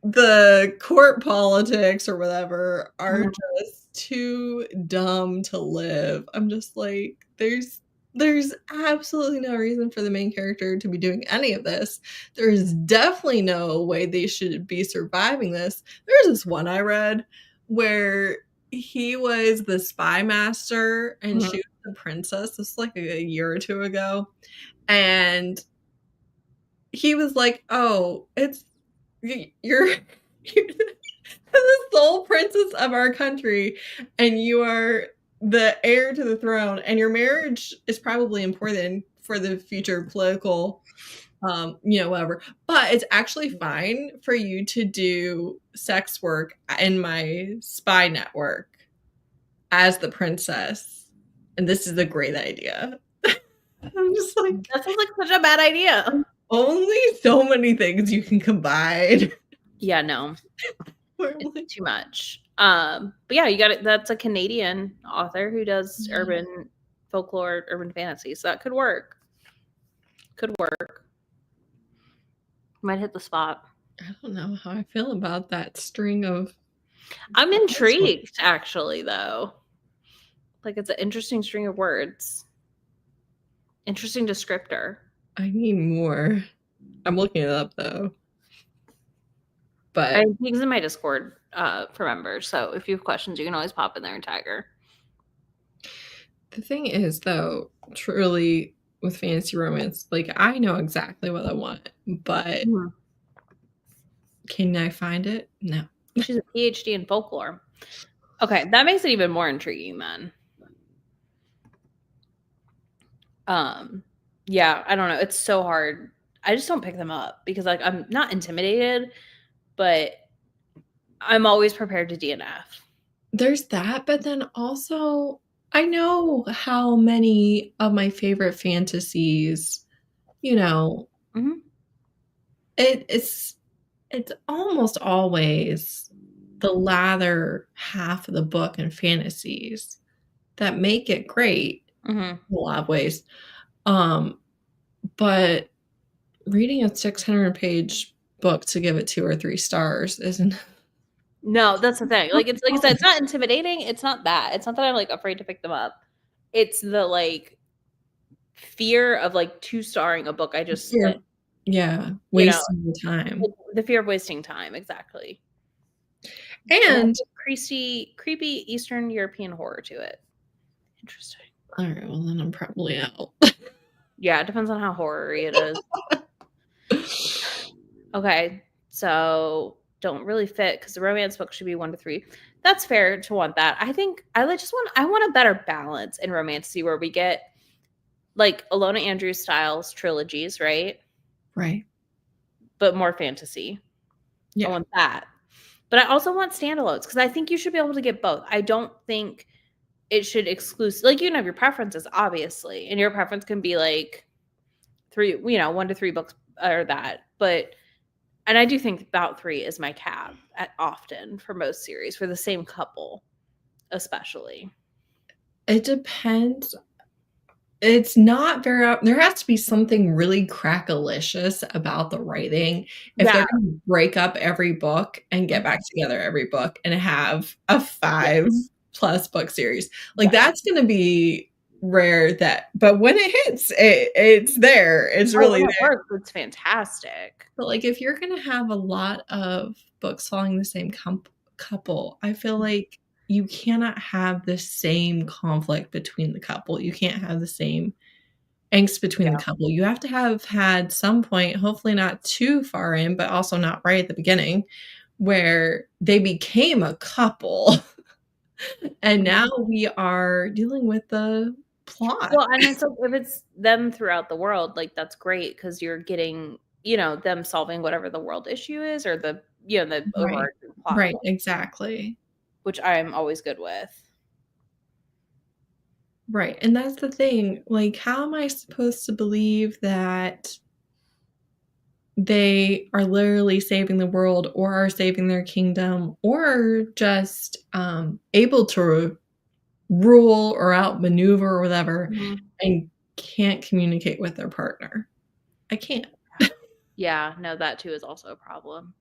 the court politics or whatever are just too dumb to live, I'm just like, there's absolutely no reason for the main character to be doing any of this. There is definitely no way they should be surviving this. There's this one I read where he was the spy master and she was the princess. This was like a year or 2 ago. And he was like, oh, you're the sole princess of our country, and you are the heir to the throne, and your marriage is probably important for the future political, whatever. But it's actually fine for you to do sex work in my spy network as the princess, and this is a great idea. I'm just like, that sounds like such a bad idea. Only so many things you can combine. Yeah, no. It's too much. But yeah, you got it. That's a Canadian author who does urban folklore, urban fantasy. So that could work. Might hit the spot. I don't know how I feel about that string of. I'm intrigued, actually, though. Like, it's an interesting string of words. Interesting descriptor. I need more. I'm looking it up, though. But I think it's in my Discord for members. So if you have questions, you can always pop in there and tag her. The thing is, though, truly with fantasy romance, like, I know exactly what I want, but can I find it? No. She's a PhD in folklore. Okay, that makes it even more intriguing then. Yeah, I don't know. It's so hard. I just don't pick them up because, like, I'm not intimidated, but I'm always prepared to DNF. There's that, but then also I know how many of my favorite fantasies, it's almost always the latter half of the book in fantasies that make it great in a lot of ways. But reading a 600-page book to give it 2 or 3 stars isn't. No, that's the thing. Like, it's like I said, it's not intimidating. It's not that. It's not that I'm like afraid to pick them up. It's the like fear of like 2-starring a book I just spent. Yeah, wasting time. The fear of wasting time, exactly. And creepy Eastern European horror to it. Interesting. All right, well then I'm probably out. Yeah, it depends on how horror-y it is. Okay, so don't really fit because the romance book should be 1 to 3. That's fair to want that. I think I want a better balance in romance, see where we get like Alona Andrews styles trilogies, right? Right. But more fantasy. I Yeah. want that. But I also want standalones because I think you should be able to get both. I don't think it should exclusive like you can have your preferences, obviously, and your preference can be like 1 to 3 books or that. But and I do think about 3 is my cap at often for most series for the same couple, especially. It depends. It's not very there has to be something really crackalicious about the writing. If Yeah. they're gonna break up every book and get back together every book and have a 5+ book series, like, that's gonna be rare but when it hits, it's there. It's really When it there. works, it's fantastic. But, like, if you're gonna have a lot of books following the same couple, I feel like you cannot have the same conflict between the couple. You can't have the same angst between the couple. You have to have had some point, hopefully not too far in, but also not right at the beginning, where they became a couple. And now we are dealing with the plot. Well, and it's like if it's them throughout the world, like that's great because you're getting, them solving whatever the world issue is or the Right. overarching plot, Right, exactly. which I'm always good with. Right, and that's the thing, like, how am I supposed to believe that they are literally saving the world or are saving their kingdom or just, able to rule or outmaneuver or whatever and can't communicate with their partner? I can't. Yeah, no, that too is also a problem.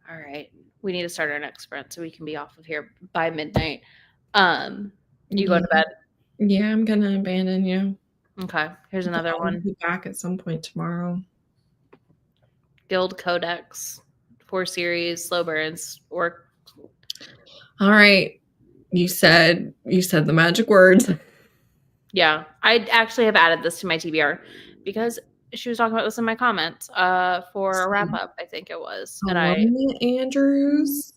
All right. We need to start our next sprint so we can be off of here by midnight. You going to bed? Yeah, I'm gonna abandon you. Okay. Here's another I'll one. be back at some point tomorrow. Guild Codex, 4 series, slow burns, or Alright. You said the magic words. yeah. I actually have added this to my TBR because she was talking about this in my comments for a wrap up, I think it was. And Alona Andrews.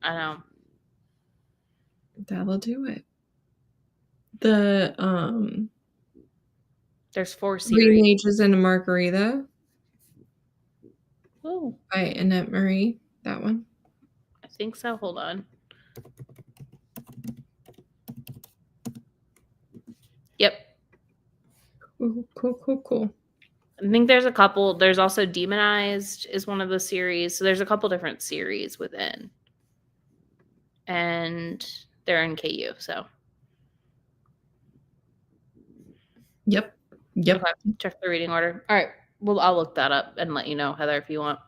I know. That'll do it. There's 4 Three series. Mages and a Margarita Oh, by Annette Marie. That one. I think so. Hold on. Yep. Cool. I think there's a couple. There's also Demonized is one of the series. So there's a couple different series within. And they're in KU, so. Yep. Okay. Check the reading order. All right. Well, I'll look that up and let you know, Heather, if you want.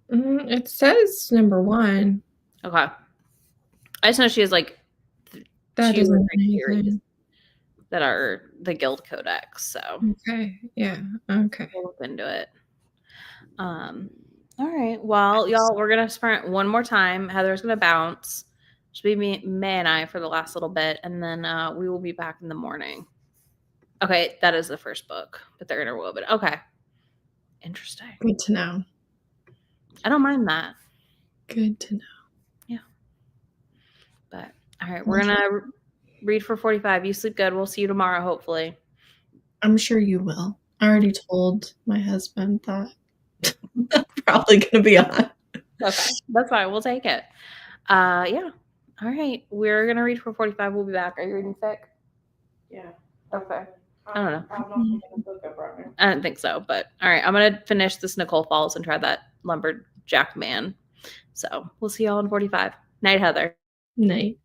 It says number 1. Okay. I just know she has like That 2 or doesn't 3 mean series anything. that are the Guild Codex. So Okay. Yeah. Okay. we'll look into it. All right. Well, y'all, we're gonna sprint one more time. Heather's gonna bounce. Should be me and I for the last little bit, and then we will be back in the morning. Okay, that is the first book, but they're interwoven. Okay. Interesting. Good to know. I don't mind that. Good to know. Yeah. But all right, we're gonna read for 45. You sleep good. We'll see you tomorrow, hopefully. I'm sure you will. I already told my husband that I'm probably gonna be on. Okay, that's fine. We'll take it. Yeah. All right, we're gonna read for 45. We'll be back. Are you reading thick? Yeah. Okay. I don't know. I'm not picking a book up right now. I don't think so, but all right. I'm gonna finish this Nicole Falls and try that Lumberjack Man. So we'll see y'all in 45. Night, Heather. Night.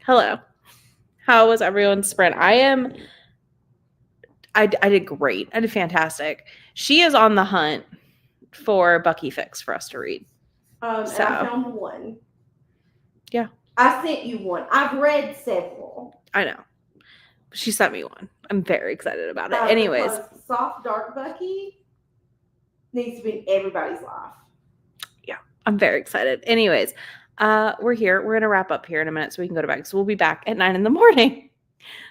Hello. How was everyone's sprint? I did great. I did fantastic. She is on the hunt for Bucky Fix for us to read. And So. I found one. Yeah. I sent you one. I've read several. I know. She sent me one. I'm very excited about it. Anyways. Because Soft Dark Bucky needs to be in everybody's life. Yeah. I'm very excited. Anyways, we're here. We're going to wrap up here in a minute so we can go to bed. So we'll be back at 9 a.m.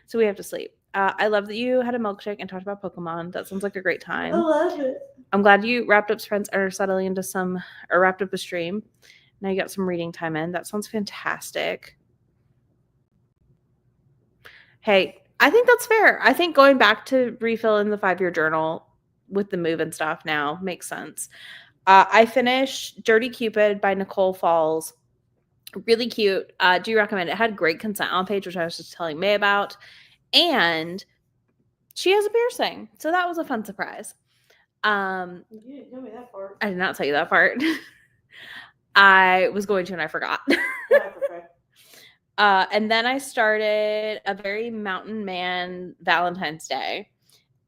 So we have to sleep. I love that you had a milkshake and talked about Pokemon. That sounds like a great time. I love it. I'm glad you wrapped up Spence or settling into wrapped up the stream. Now you got some reading time in. That sounds fantastic. Hey, I think that's fair. I think going back to refill in the 5-year journal with the move and stuff now makes sense. I finished Dirty Cupid by Nicole Falls. Really cute. Do you recommend it? It had great consent on page, which I was just telling May about. And she has a piercing. So that was a fun surprise. You didn't tell me that part. I did not tell you that part. I was going to and I forgot. That's okay. And then I started A Very Mountain Man Valentine's Day.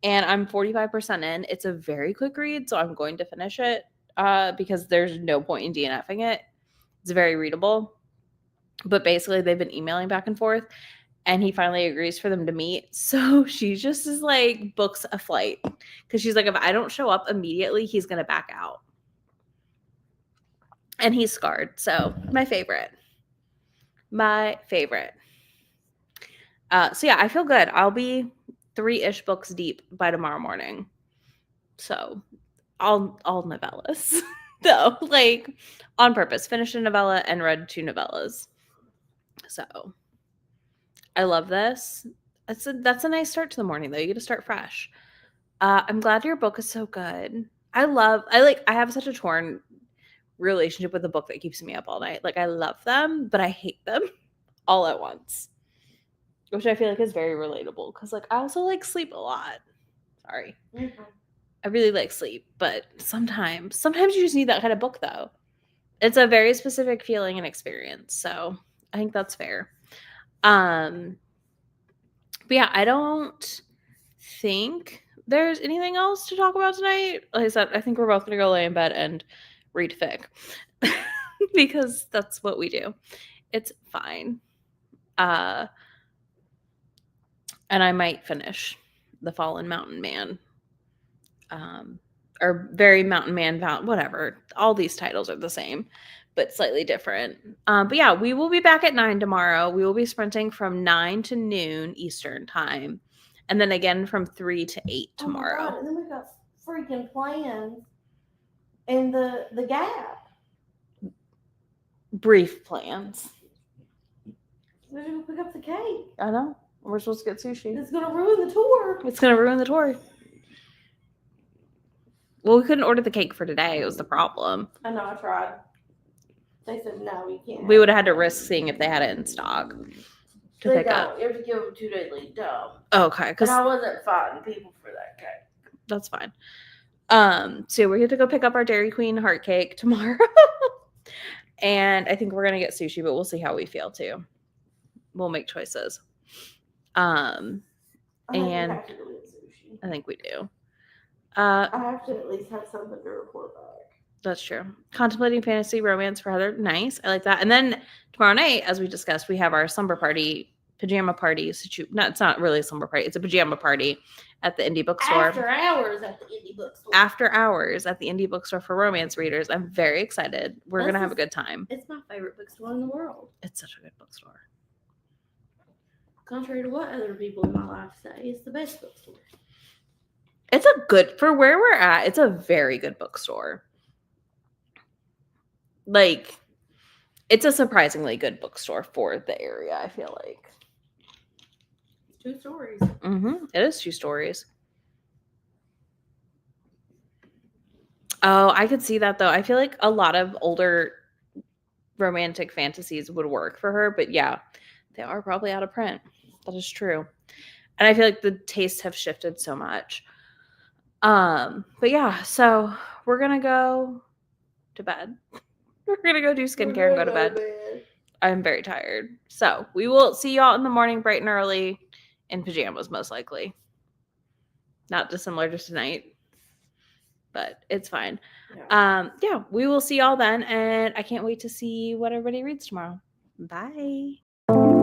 And I'm 45% in. It's a very quick read, so I'm going to finish it because there's no point in DNFing it. It's very readable. But basically, they've been emailing back and forth. And he finally agrees for them to meet. So she just is like, books a flight. Because she's like, if I don't show up immediately, he's going to back out. And he's scarred. So my favorite. My favorite. So yeah, I feel good. I'll be 3-ish books deep by tomorrow morning. So all novellas. Though, like, on purpose. Finished a novella and read 2 novellas. So I love this. That's a nice start to the morning, though. You get to start fresh. I'm glad your book is so good. I have such a torn relationship with a book that keeps me up all night. Like, I love them, but I hate them all at once, which I feel like is very relatable because, like, I also like sleep a lot. Sorry. Mm-hmm. I really like sleep, but sometimes you just need that kind of book, though. It's a very specific feeling and experience, so I think that's fair. But yeah, I don't think there's anything else to talk about tonight. Like I said, I think we're both gonna go lay in bed and read fic because that's what we do. It's fine. And I might finish The Fallen Mountain Man. Or Very Mountain Man, whatever. All these titles are the same, but slightly different. But yeah, we will be back at 9 tomorrow. We will be sprinting from 9 to noon Eastern time. And then again from 3 to 8 tomorrow. Oh my God, and then we got freaking plans in the Gap. Brief plans. We're gonna pick up the cake. I know. We're supposed to get sushi. It's gonna ruin the tour. It's going to ruin the tour. Well, we couldn't order the cake for today. It was the problem. I know, I tried. They said, no, you can't. We would have had to risk seeing if they had it in stock to They pick don't. up. You have to give them 2 days lead time. Okay, And because I wasn't fighting people for that cake. that's fine. So we're going to go pick up our Dairy Queen heart cake tomorrow. And I think we're going to get sushi, but we'll see how we feel too. We'll make choices. And have to go get sushi. I think we do. I have to at least have something to report back. That's true. Contemplating fantasy romance for Heather. Nice. I like that. And then tomorrow night, as we discussed, we have our slumber party, pajama party. No, it's not really a slumber party. It's a pajama party at the indie bookstore. After hours at the indie bookstore. After hours at the indie bookstore for romance readers. I'm very excited. We're going to have a good time. It's my favorite bookstore in the world. It's such a good bookstore. Contrary to what other people in my life say, it's the best bookstore. It's a good, for where we're at, it's a very good bookstore. Like, it's a surprisingly good bookstore for the area, I feel like. 2 stories. It is 2 stories. Oh, I could see that, though. I feel like a lot of older romantic fantasies would work for her, but yeah, they are probably out of print. That is true. And I feel like the tastes have shifted so much. But yeah, so we're gonna go to bed. We're gonna go do skincare and go to bed. I'm very tired. So we will see y'all in the morning bright and early in pajamas, most likely. Not dissimilar to tonight, but it's fine. Yeah, we will see y'all then, and I can't wait to see what everybody reads tomorrow. Bye.